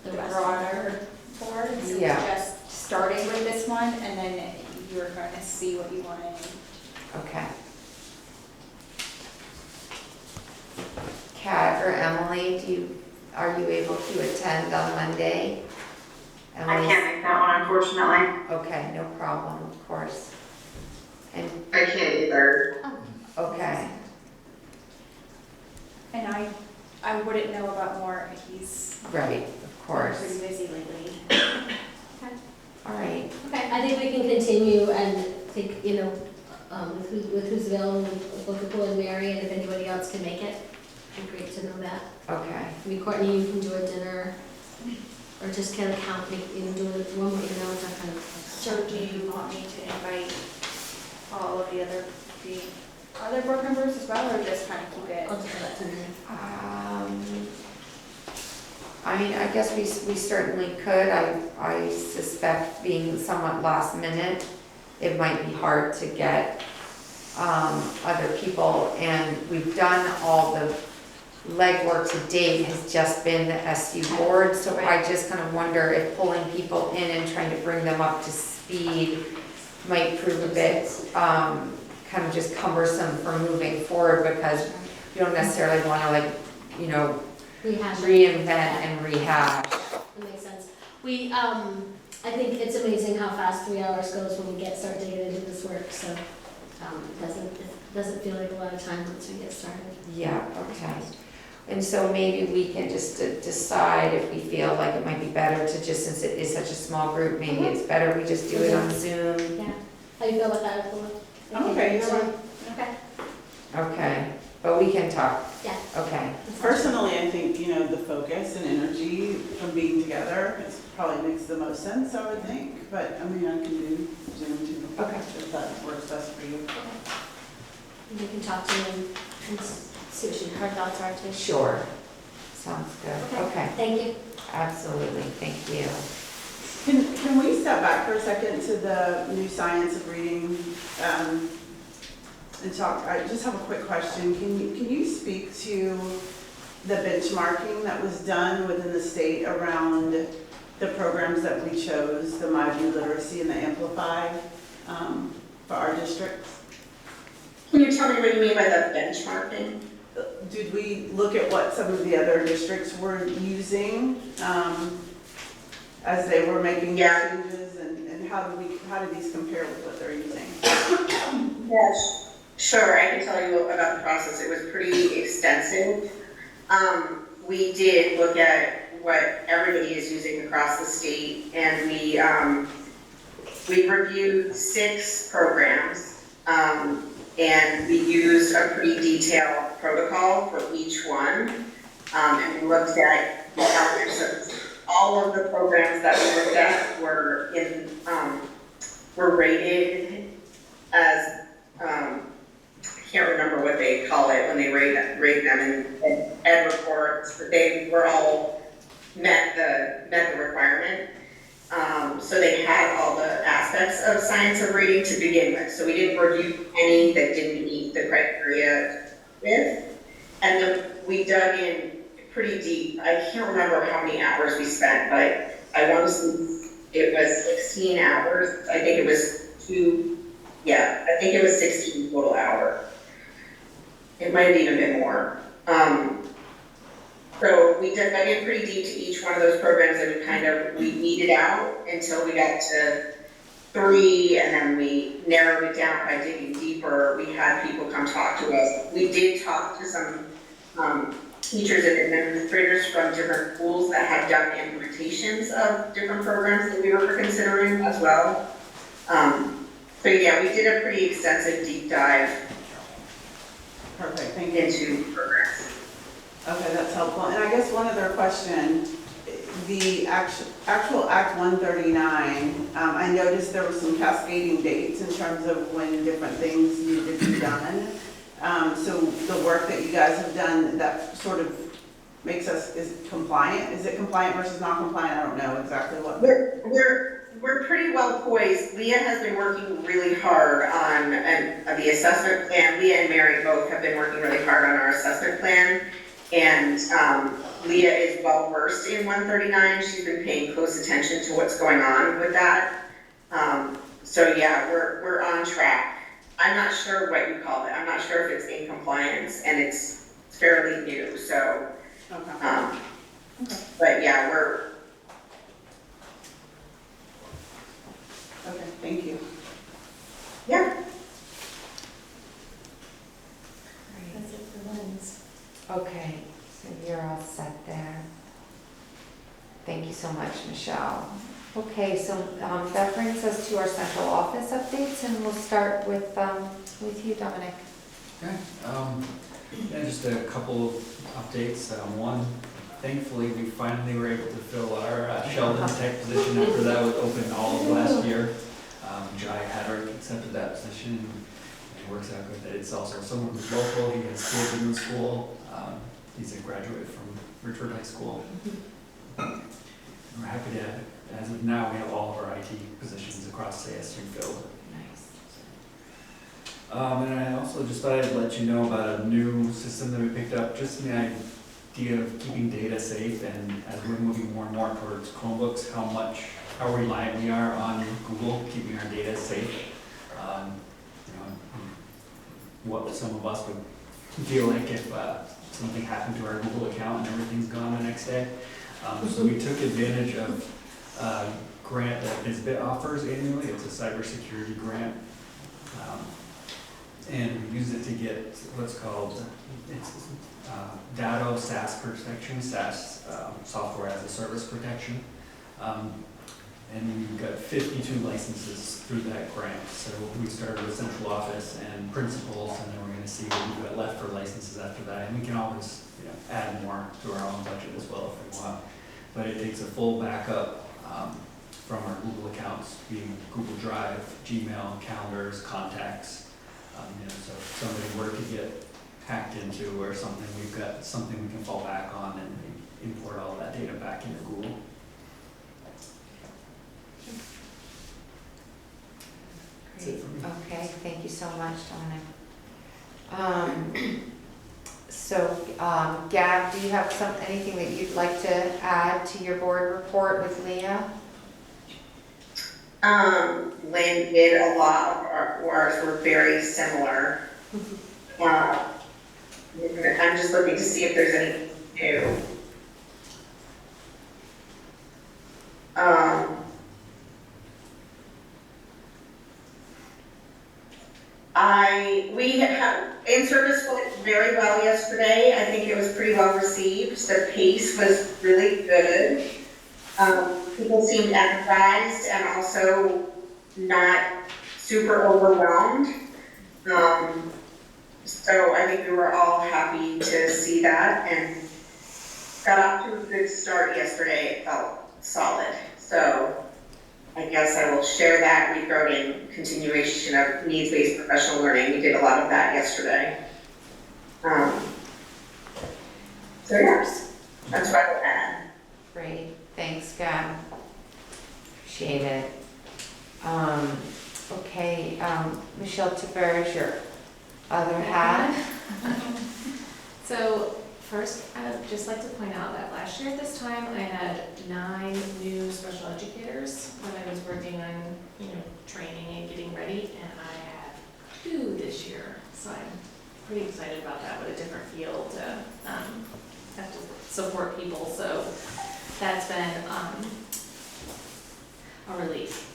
The the rest. broader board, so we Yeah. just started with this one, and then you were going to see what you wanted. Okay. Kat or Emily, are you able to attend on Monday? I can't make that one, unfortunately. Okay, no problem, of course. And, I can't either. okay, And I wouldn't know about more, he's right, of course. pretty busy lately. All right, Okay, I think we can continue and think, with who's available, with both Nicole and Mary, and if anybody else can make it. It'd be great to know that. okay. Maybe Courtney, you can do a dinner, or just kind of count, do it one more, that kind of. So do you want me to invite all of the other board members as well, or just kind of keep it? I'll just let them know. I mean, I guess we certainly could. I suspect being somewhat last minute, it might be hard to get other people. And we've done all the legwork to date has just been the SU board. So I just kind of wonder if pulling people in and trying to bring them up to speed might prove a bit kind of just cumbersome for moving forward, because you don't necessarily want to Rehash. reinvent and rehash. That makes sense. I think it's amazing how fast 3 hours goes when we start digging into this work, so it doesn't feel like a lot of time once we get started. Yeah, okay. And so maybe we can just decide if we feel like it might be better to just, since it is such a small group, maybe it's better we just do it on Zoom. Yeah. How do you feel about that, Nicole? Okay, you're right. Okay. Okay, but we can talk. Yeah. Okay, Personally, I think, the focus and energy from being together probably makes the most sense, I would think. But, I mean, I can do Zoom too. Okay. If that works best for you. We can talk to them and see what her thoughts are too. sure. Sounds good. Okay, Thank you. absolutely, thank you. Can we step back for a second to the new science of reading and talk? I just have a quick question. Can you speak to the benchmarking that was done within the state around the programs that we chose, the My View Literacy and the Amplify, for our districts? Can you tell me what you mean by the benchmarking? Did we look at what some of the other districts were using as they were making these changes, and how do these compare with what they're using? Yes, sure, I can tell you about the process. It was pretty extensive. We did look at what everybody is using across the state, and we reviewed 6 programs, and we used a pretty detailed protocol for each one, and we looked at the elements of all of the programs that we looked at were rated as, I can't remember what they call it when they rate them in ed reports, but they were all met the requirement. So they had all the aspects of science of reading to begin with. So we didn't review any that didn't meet the criteria with. And then we dug in pretty deep. I can't remember how many hours we spent, but I want to say it was 16 hours. I think it was I think it was 16 total hours. It might have even been more. So we dug in pretty deep to each one of those programs, and we weeded out until we got to 3, and then we narrowed it down by digging deeper. We had people come talk to us. We did talk to some teachers and administrators from different schools that had done implementations of different programs that we were considering as well. So yeah, we did a pretty extensive deep dive. Perfect, thank you. Into programs. Okay, that's helpful. And I guess one other question, the actual Act 139, I noticed there were some cascading dates in terms of when different things needed to be done. So the work that you guys have done, that sort of makes us, is compliant? Is it compliant versus non-compliant? I don't know exactly what. We're pretty well poised. Leah has been working really hard on the assessment plan. Leah and Mary both have been working really hard on our assessment plan. And Leah is well versed in 139. She's been paying close attention to what's going on with that. So yeah, we're on track. I'm not sure what you call it. I'm not sure if it's in compliance, and it's fairly new. So, okay. But yeah, we're. Okay, thank you. Yeah. That's it for Lens. Okay, so you're all set there. Thank you so much, Michelle. Okay, so that brings us to our central office updates, and we'll start with you, Dominic. Okay, yeah, just a couple of updates. One, thankfully, we finally were able to fill our Sheldon tech position after that was open all of last year. Jai had already accepted that position, and it works out good that it's also someone who's local. He has kids in the school. He's a graduate from Richford High School. We're happy to, as of now, we have all of our IT positions across ASU filled. Nice. And I also just thought I'd let you know about a new system that we picked up, just in the idea of keeping data safe, and as we're moving more and more towards Chromebooks, how reliant we are on Google keeping our data safe. What some of us would feel like if something happened to our Google account and everything's gone the next day. So we took advantage of a grant that Bizbit offers annually. It's a cybersecurity grant. And we use it to get what's called Datto SaaS protection, SaaS software as a service protection. And we got 52 licenses through that grant. So we started with central office and principals, and then we're going to see what we've got left for licenses after that. And we can always add more to our own budget as well if we want. But it takes a full backup from our Google accounts, being Google Drive, Gmail, calendars, contacts. So if somebody were to get hacked into or something, we've got something we can fall back on and import all that data back into Google. Okay, thank you so much, Dominic. Gab, do you have anything that you'd like to add to your board report with Leah? Lynn did a lot of ours were very similar. I'm just looking to see if there's any new. We have, in-service went very well yesterday. I think it was pretty well received. The pace was really good. People seemed energized and also not super overwhelmed. So I think we were all happy to see that and got off to a good start yesterday. It felt solid. So I guess I will share that. We wrote in continuation of needs-based professional learning. We did a lot of that yesterday. So yes, that's what I will add. Great, thanks, Gab. Appreciate it. Okay, Michelle Tavers, your other hat. So first, I would just like to point out that last year at this time, I had 9 new special educators when I was working on, training and getting ready, and I had 2 this year. So I'm pretty excited about that, with a different feel to have to support people. So that's been a relief.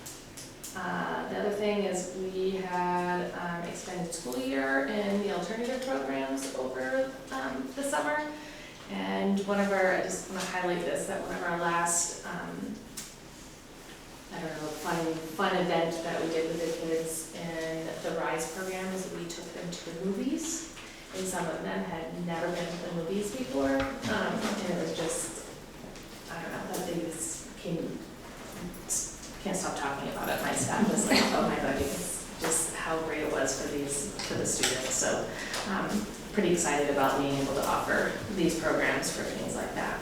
The other thing is we had extended school year in the alternative programs over the summer. And I just want to highlight this, that one of our last, fun event that we did with the kids in the RISE program is we took them to the movies. And some of them had never been to the movies before. And it was just, I don't know, that they just can't stop talking about it. My staff was like, oh my God, just how great it was for the students. So pretty excited about being able to offer these programs for things like that.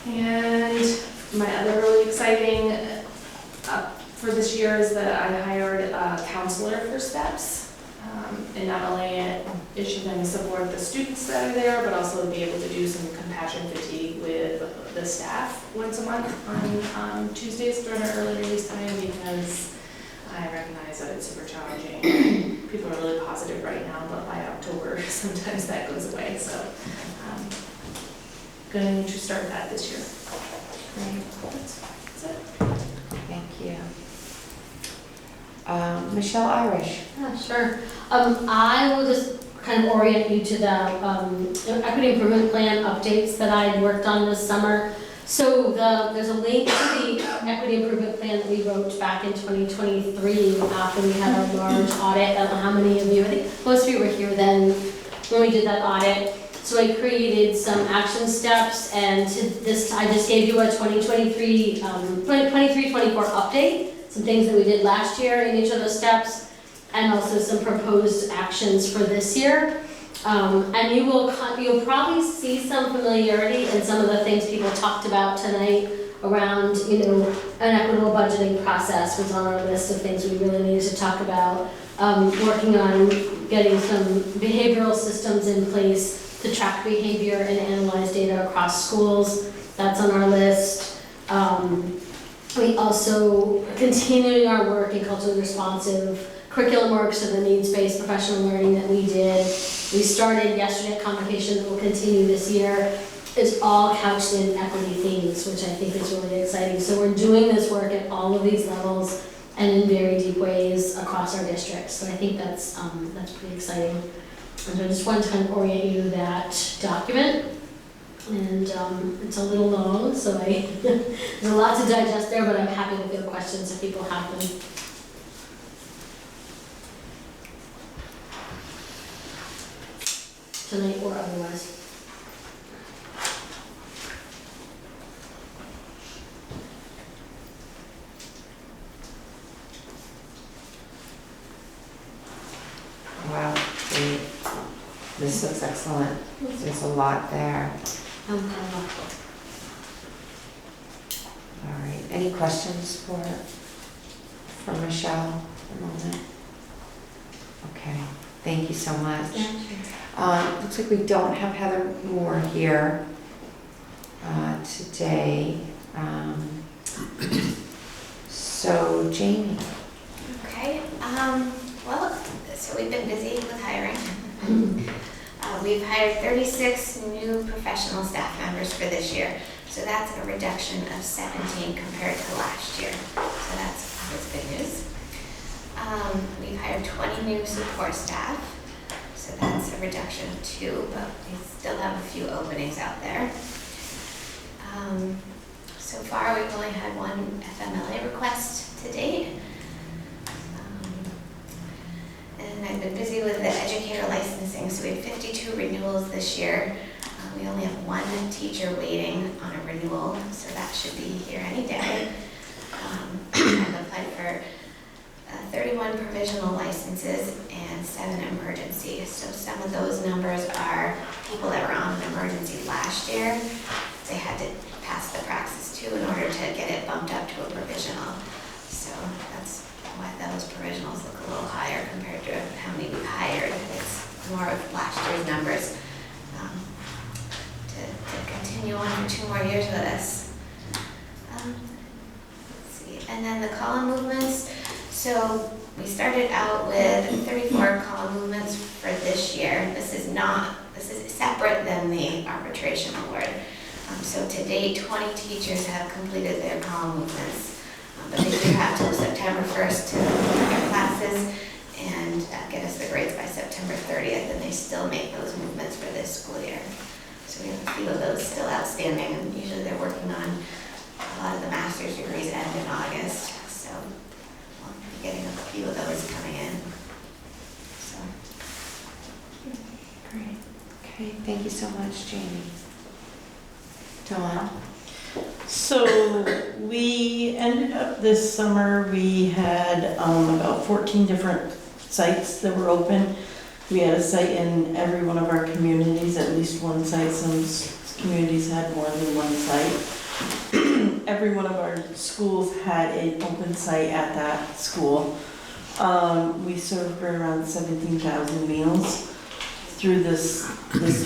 And my other really exciting for this year is that I hired a counselor for STEPS. And not only is she going to support the students that are there, but also be able to do some compassion fatigue with the staff once a month on Tuesdays during our early release time, because I recognize that it's super challenging. People are really positive right now, but by October, sometimes that goes away. So going to start that this year. Great. That's it. Thank you. Michelle Irish. Yeah, sure. I will just kind of orient you to the equity improvement plan updates that I worked on this summer. So there's a link to the equity improvement plan that we wrote back in 2023 after we had our large audit. I don't know how many of you, I think most of you were here then when we did that audit. So I created some action steps, and to this, I just gave you a 23-24 update, some things that we did last year in each of those steps, and also some proposed actions for this year. And you'll probably see some familiarity in some of the things people talked about tonight around, an equitable budgeting process was on our list of things we really needed to talk about. Working on getting some behavioral systems in place to track behavior and analyze data across schools, that's on our list. We also continuing our work in culturally responsive curriculum work, so the needs-based professional learning that we did. We started yesterday at convocation that will continue this year. It's all couched in equity themes, which I think is really exciting. So we're doing this work at all of these levels and in very deep ways across our districts. So I think that's pretty exciting. And I just wanted to kind of orient you to that document. And it's a little long, so there's a lot to digest there, but I'm happy to field questions if people have them. Tonight or otherwise. Wow, great. This looks excellent. There's a lot there. All right, any questions for Michelle at the moment? Okay, thank you so much. Looks like we don't have Heather Moore here today. So Jamie. Okay, well, so we've been busy with hiring. We've hired 36 new professional staff members for this year. So that's a reduction of 17 compared to last year. So that's good news. We've hired 20 new support staff. So that's a reduction of 2, but we still have a few openings out there. So far, we've only had 1 FMLA request to date. And I've been busy with the educator licensing, so we have 52 renewals this year. We only have 1 teacher waiting on a renewal, so that should be here any day. I've applied for 31 provisional licenses and 7 emergency. So some of those numbers are people that were on an emergency last year. They had to pass the praxis 2 in order to get it bumped up to a provisional. So that's why those provisionals look a little higher compared to how many we've hired. It's more of last year's numbers to continue on for 2 more years with us. Let's see, and then the call-in movements. So we started out with 34 call-in movements for this year. This is separate than the arbitration award. So to date, 20 teachers have completed their call-in movements. But they do have till September 1st to complete their classes and get us the grades by September 30th, and they still make those movements for this school year. So we have a few of those still outstanding, and usually they're working on a lot of the master's degrees end in August. So we'll be getting a few of those coming in. So. Great. Okay, thank you so much, Jamie. Dawn? So we ended up this summer, we had about 14 different sites that were open. We had a site in every one of our communities, at least one site. Some communities had more than one site. Every one of our schools had an open site at that school. We served for around 17,000 meals through this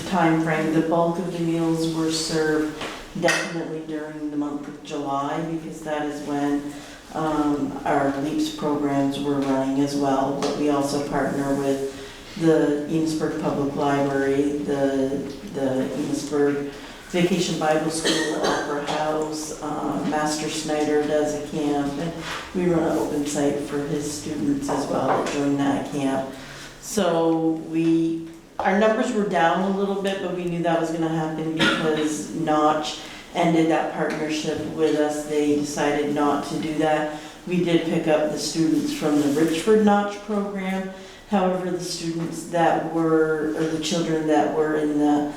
time frame. The bulk of the meals were served definitely during the month of July, because that is when our LEAPS programs were running as well. But we also partner with the Enosburg Public Library, the Enosburg Vacation Bible School, Opera House, Master Snyder does a camp, and we run an open site for his students as well that join that camp. So our numbers were down a little bit, but we knew that was gonna happen because Notch ended that partnership with us. They decided not to do that. We did pick up the students from the Richford Notch program. However, the students that were, or the children that were in the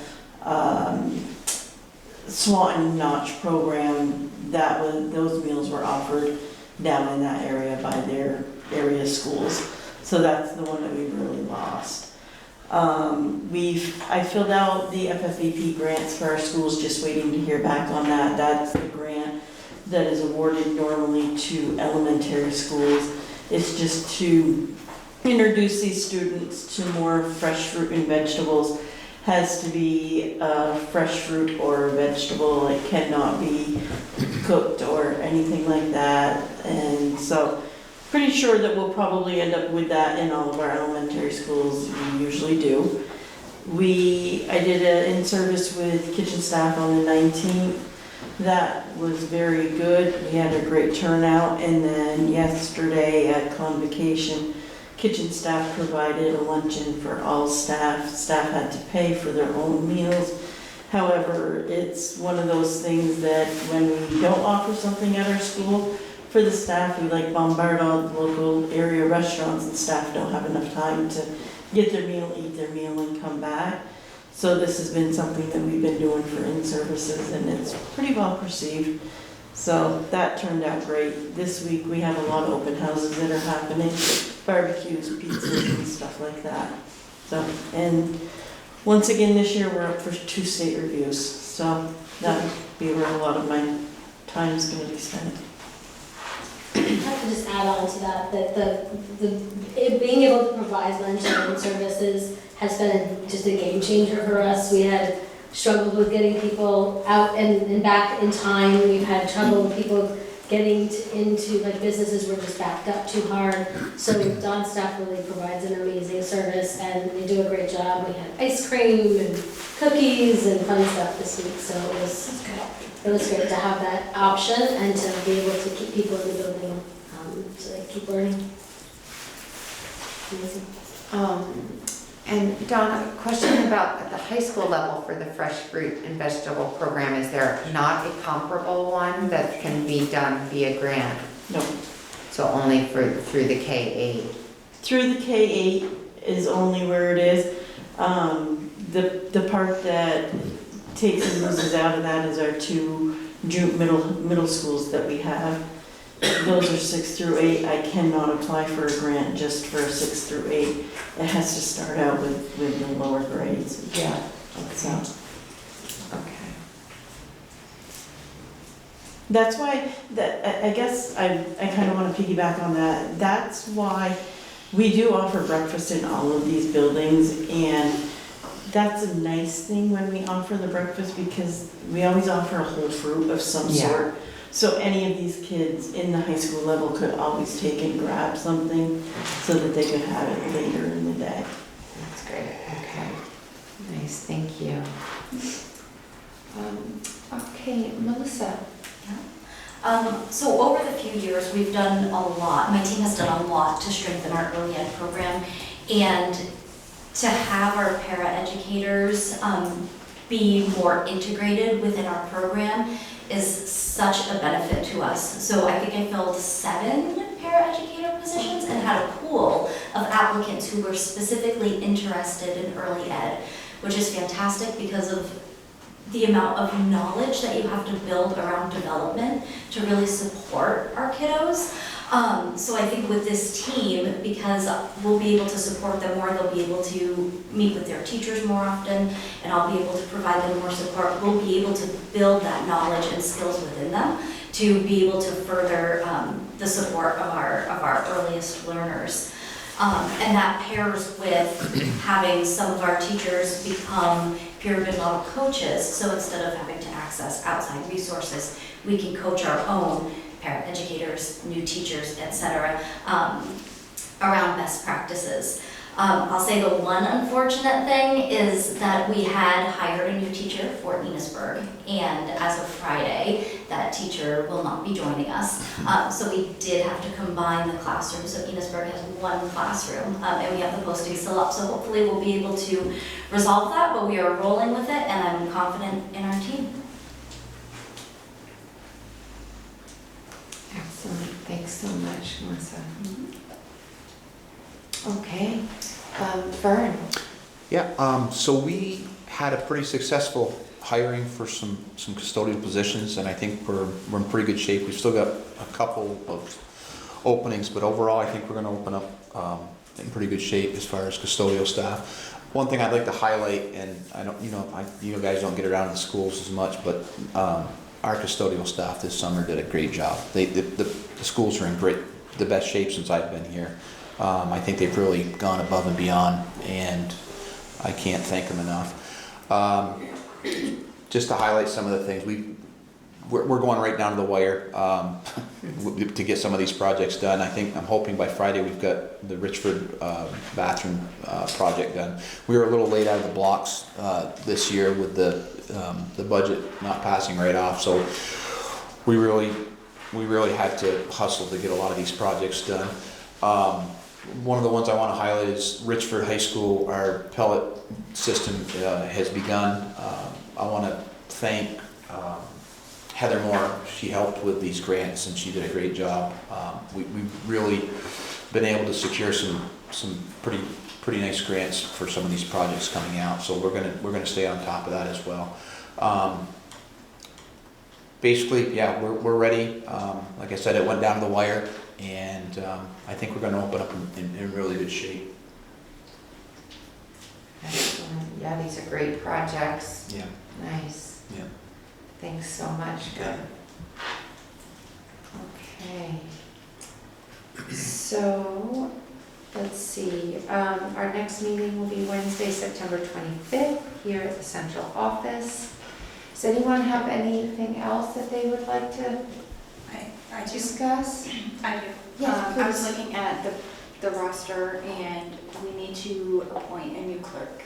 Swanton Notch program, those meals were offered down in that area by their area schools. So that's the one that we really lost. I filled out the FFVP grants for our schools, just waiting to hear back on that. That's the grant that is awarded normally to elementary schools. It's just to introduce these students to more fresh fruit and vegetables. Has to be fresh fruit or vegetable. It cannot be cooked or anything like that. And so pretty sure that we'll probably end up with that in all of our elementary schools. We usually do. I did an in-service with kitchen staff on the 19th. That was very good. We had a great turnout. And then yesterday at Convocation, kitchen staff provided a luncheon for all staff. Staff had to pay for their own meals. However, it's one of those things that when we don't offer something at our school, for the staff, we bombard all the local area restaurants, and staff don't have enough time to get their meal, eat their meal, and come back. So this has been something that we've been doing for in-services, and it's pretty well perceived. So that turned out great. This week we have a lot of open houses that are happening, barbecues, pizzas, and stuff like that. So, and once again this year we're up for 2 state reviews. So that would be where a lot of my time is going to be spent. Did just add on to that, being able to provide lunch and services has been just a game changer for us. We had struggled with getting people out and back in time. We've had trouble with people getting into, like, businesses were just backed up too hard. So Dawn's staff really provides an amazing service, and they do a great job. We had ice cream and cookies and fun stuff this week, so it was great to have that option and to be able to keep people in the building, so they keep learning. Amazing. And Dawn, a question about at the high school level for the fresh fruit and vegetable program. Is there not a comparable one that can be done via grant? No. So only through the K-8? Through the K-8 is only where it is. The part that takes and loses out of that is our two middle schools that we have. Those are 6 through 8. I cannot apply for a grant just for 6 through 8. It has to start out with the lower grades. Yeah. So Okay. that's why, I guess I kind of want to piggyback on that. That's why we do offer breakfast in all of these buildings, and that's a nice thing when we offer the breakfast, because we always offer a whole fruit of some sort. So any of these kids in the high school level could always take and grab something so that they could have it later in the day. That's great. Okay. Nice. Thank you. Okay, Melissa. So over the few years, we've done a lot. My team has done a lot to strengthen our early ed program, and to have our para-educators be more integrated within our program is such a benefit to us. So I think I filled 7 paraeducator positions and had a pool of applicants who were specifically interested in early ed, which is fantastic because of the amount of knowledge that you have to build around development to really support our kiddos. So I think with this team, because we'll be able to support them more, they'll be able to meet with their teachers more often, and I'll be able to provide them more support. We'll be able to build that knowledge and skills within them to be able to further the support of our earliest learners. And that pairs with having some of our teachers become pyramid level coaches. So instead of having to access outside resources, we can coach our own paraeducators, new teachers, etc., around best practices. I'll say the one unfortunate thing is that we had hired a new teacher for Enosburg, and as of Friday, that teacher will not be joining us. So we did have to combine the classrooms. So Enosburg has 1 classroom, and we have the posting still up. So hopefully we'll be able to resolve that, but we are rolling with it, and I'm confident in our team. Excellent. Thanks so much, Melissa. Okay. Fern. Yeah, so we had a pretty successful hiring for some custodial positions, and I think we're in pretty good shape. We've still got a couple of openings, but overall I think we're going to open up in pretty good shape as far as custodial staff. One thing I'd like to highlight, and I don't, you guys don't get around to the schools as much, but our custodial staff this summer did a great job. The schools are in the best shape since I've been here. I think they've really gone above and beyond, and I can't thank them enough. Just to highlight some of the things, we're going right down to the wire to get some of these projects done. I'm hoping by Friday we've got the Richford bathroom project done. We were a little late out of the blocks this year with the budget not passing right off, so we really had to hustle to get a lot of these projects done. One of the ones I want to highlight is Richford High School. Our pellet system has begun. I want to thank Heather Moore. She helped with these grants and she did a great job. We've really been able to secure some pretty nice grants for some of these projects coming out. So we're gonna stay on top of that as well. Basically, yeah, we're ready. Like I said, it went down to the wire, and I think we're going to open up in really good shape. Excellent. Yeah, these are great projects. Yeah. Nice. Yeah. Thanks so much. Good. Okay. So, let's see, our next meeting will be Wednesday, September 25th, here at the central office. Does anyone have anything else that they would like to I do. discuss? I do. Yes, I was please. looking at the roster and we need to appoint a new clerk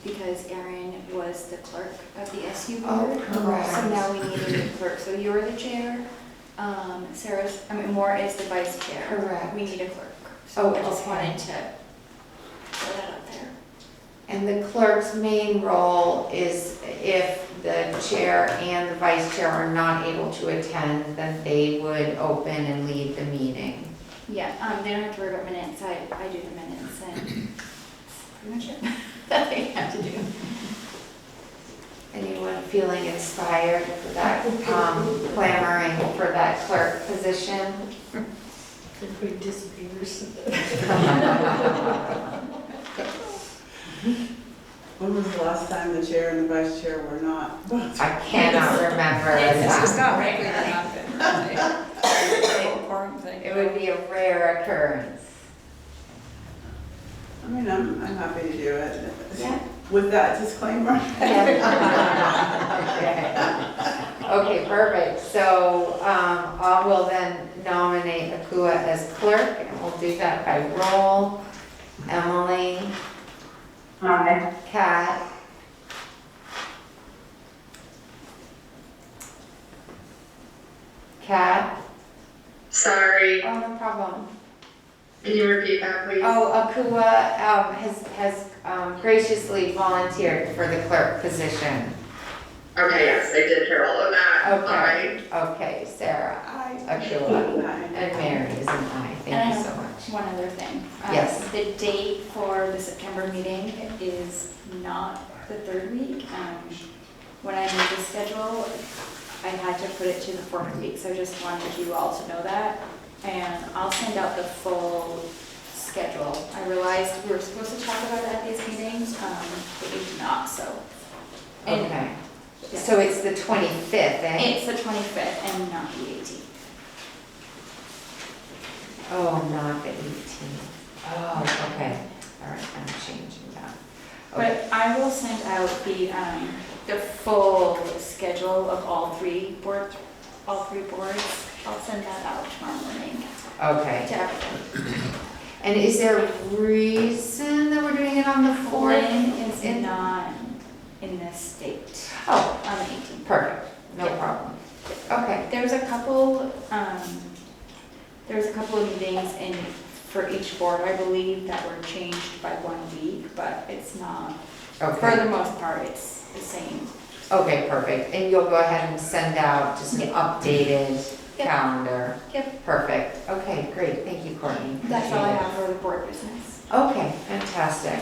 because Erin was the clerk of the SU board. correct. So now we need a new clerk. So you're the chair, Maura is the vice chair. Correct. We need a clerk. So I just okay. wanted to throw that out there. And the clerk's main role is if the chair and the vice chair are not able to attend, then they would open and lead the meeting. Yeah, they don't have to worry about minutes. I do the minutes and that's pretty much it that they have to do. Anyone feeling inspired for that, clamoring for that clerk position? Everybody disappears. When was the last time the chair and the vice chair were not? I cannot remember. It's not likely to happen. It would be a rare occurrence. I mean, I'm happy to do it. Yeah. With that disclaimer. Okay, perfect. So I will then nominate Akua as clerk, and we'll do that by roll. Emily, Aye. Kat, Kat. Sorry, Oh, no problem. can you repeat that, please? Oh, Akua has graciously volunteered for the clerk position. Okay, yes, I did hear all of that. Okay, okay, Sarah, Akua, and Mary is an aye. Thank you so much. One other thing. Yes. The date for the September meeting is not the third week. When I made the schedule, I had to put it to the fourth week, so I just wanted you all to know that. And I'll send out the full schedule. I realized we were supposed to talk about it at these meetings, but we did not, so. And- Okay, Yeah. so it's the 25th, eh? It's the 25th and not the 18th. Oh, not the 18th. Oh, okay. All right, I'm changing that. Okay. But I will send out the full schedule of all three boards. I'll send that out tomorrow morning Okay. to everyone. And is there a reason that we're doing it on the 4th? Lynn is not in this state Oh, on the 18th. perfect. No Yeah. problem. Okay. There's a couple of meetings for each board, I believe, that were changed by 1 week, but it's not, for Okay. the most part, it's the same. Okay, perfect. And you'll go ahead and send out just an updated Yep. calendar? Yep. Perfect. Okay, great. Thank you, Courtney. That's all I Appreciate it. have for the board business. Okay, fantastic.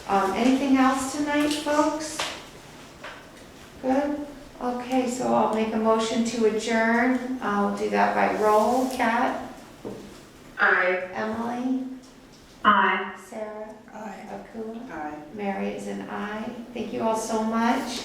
Anything else tonight, folks? Good? Okay, so I'll make a motion to adjourn. I'll do that by roll. Kat? Aye. Emily? Aye. Sarah? Aye. Akua? Aye. Mary is an aye. Thank you all so much.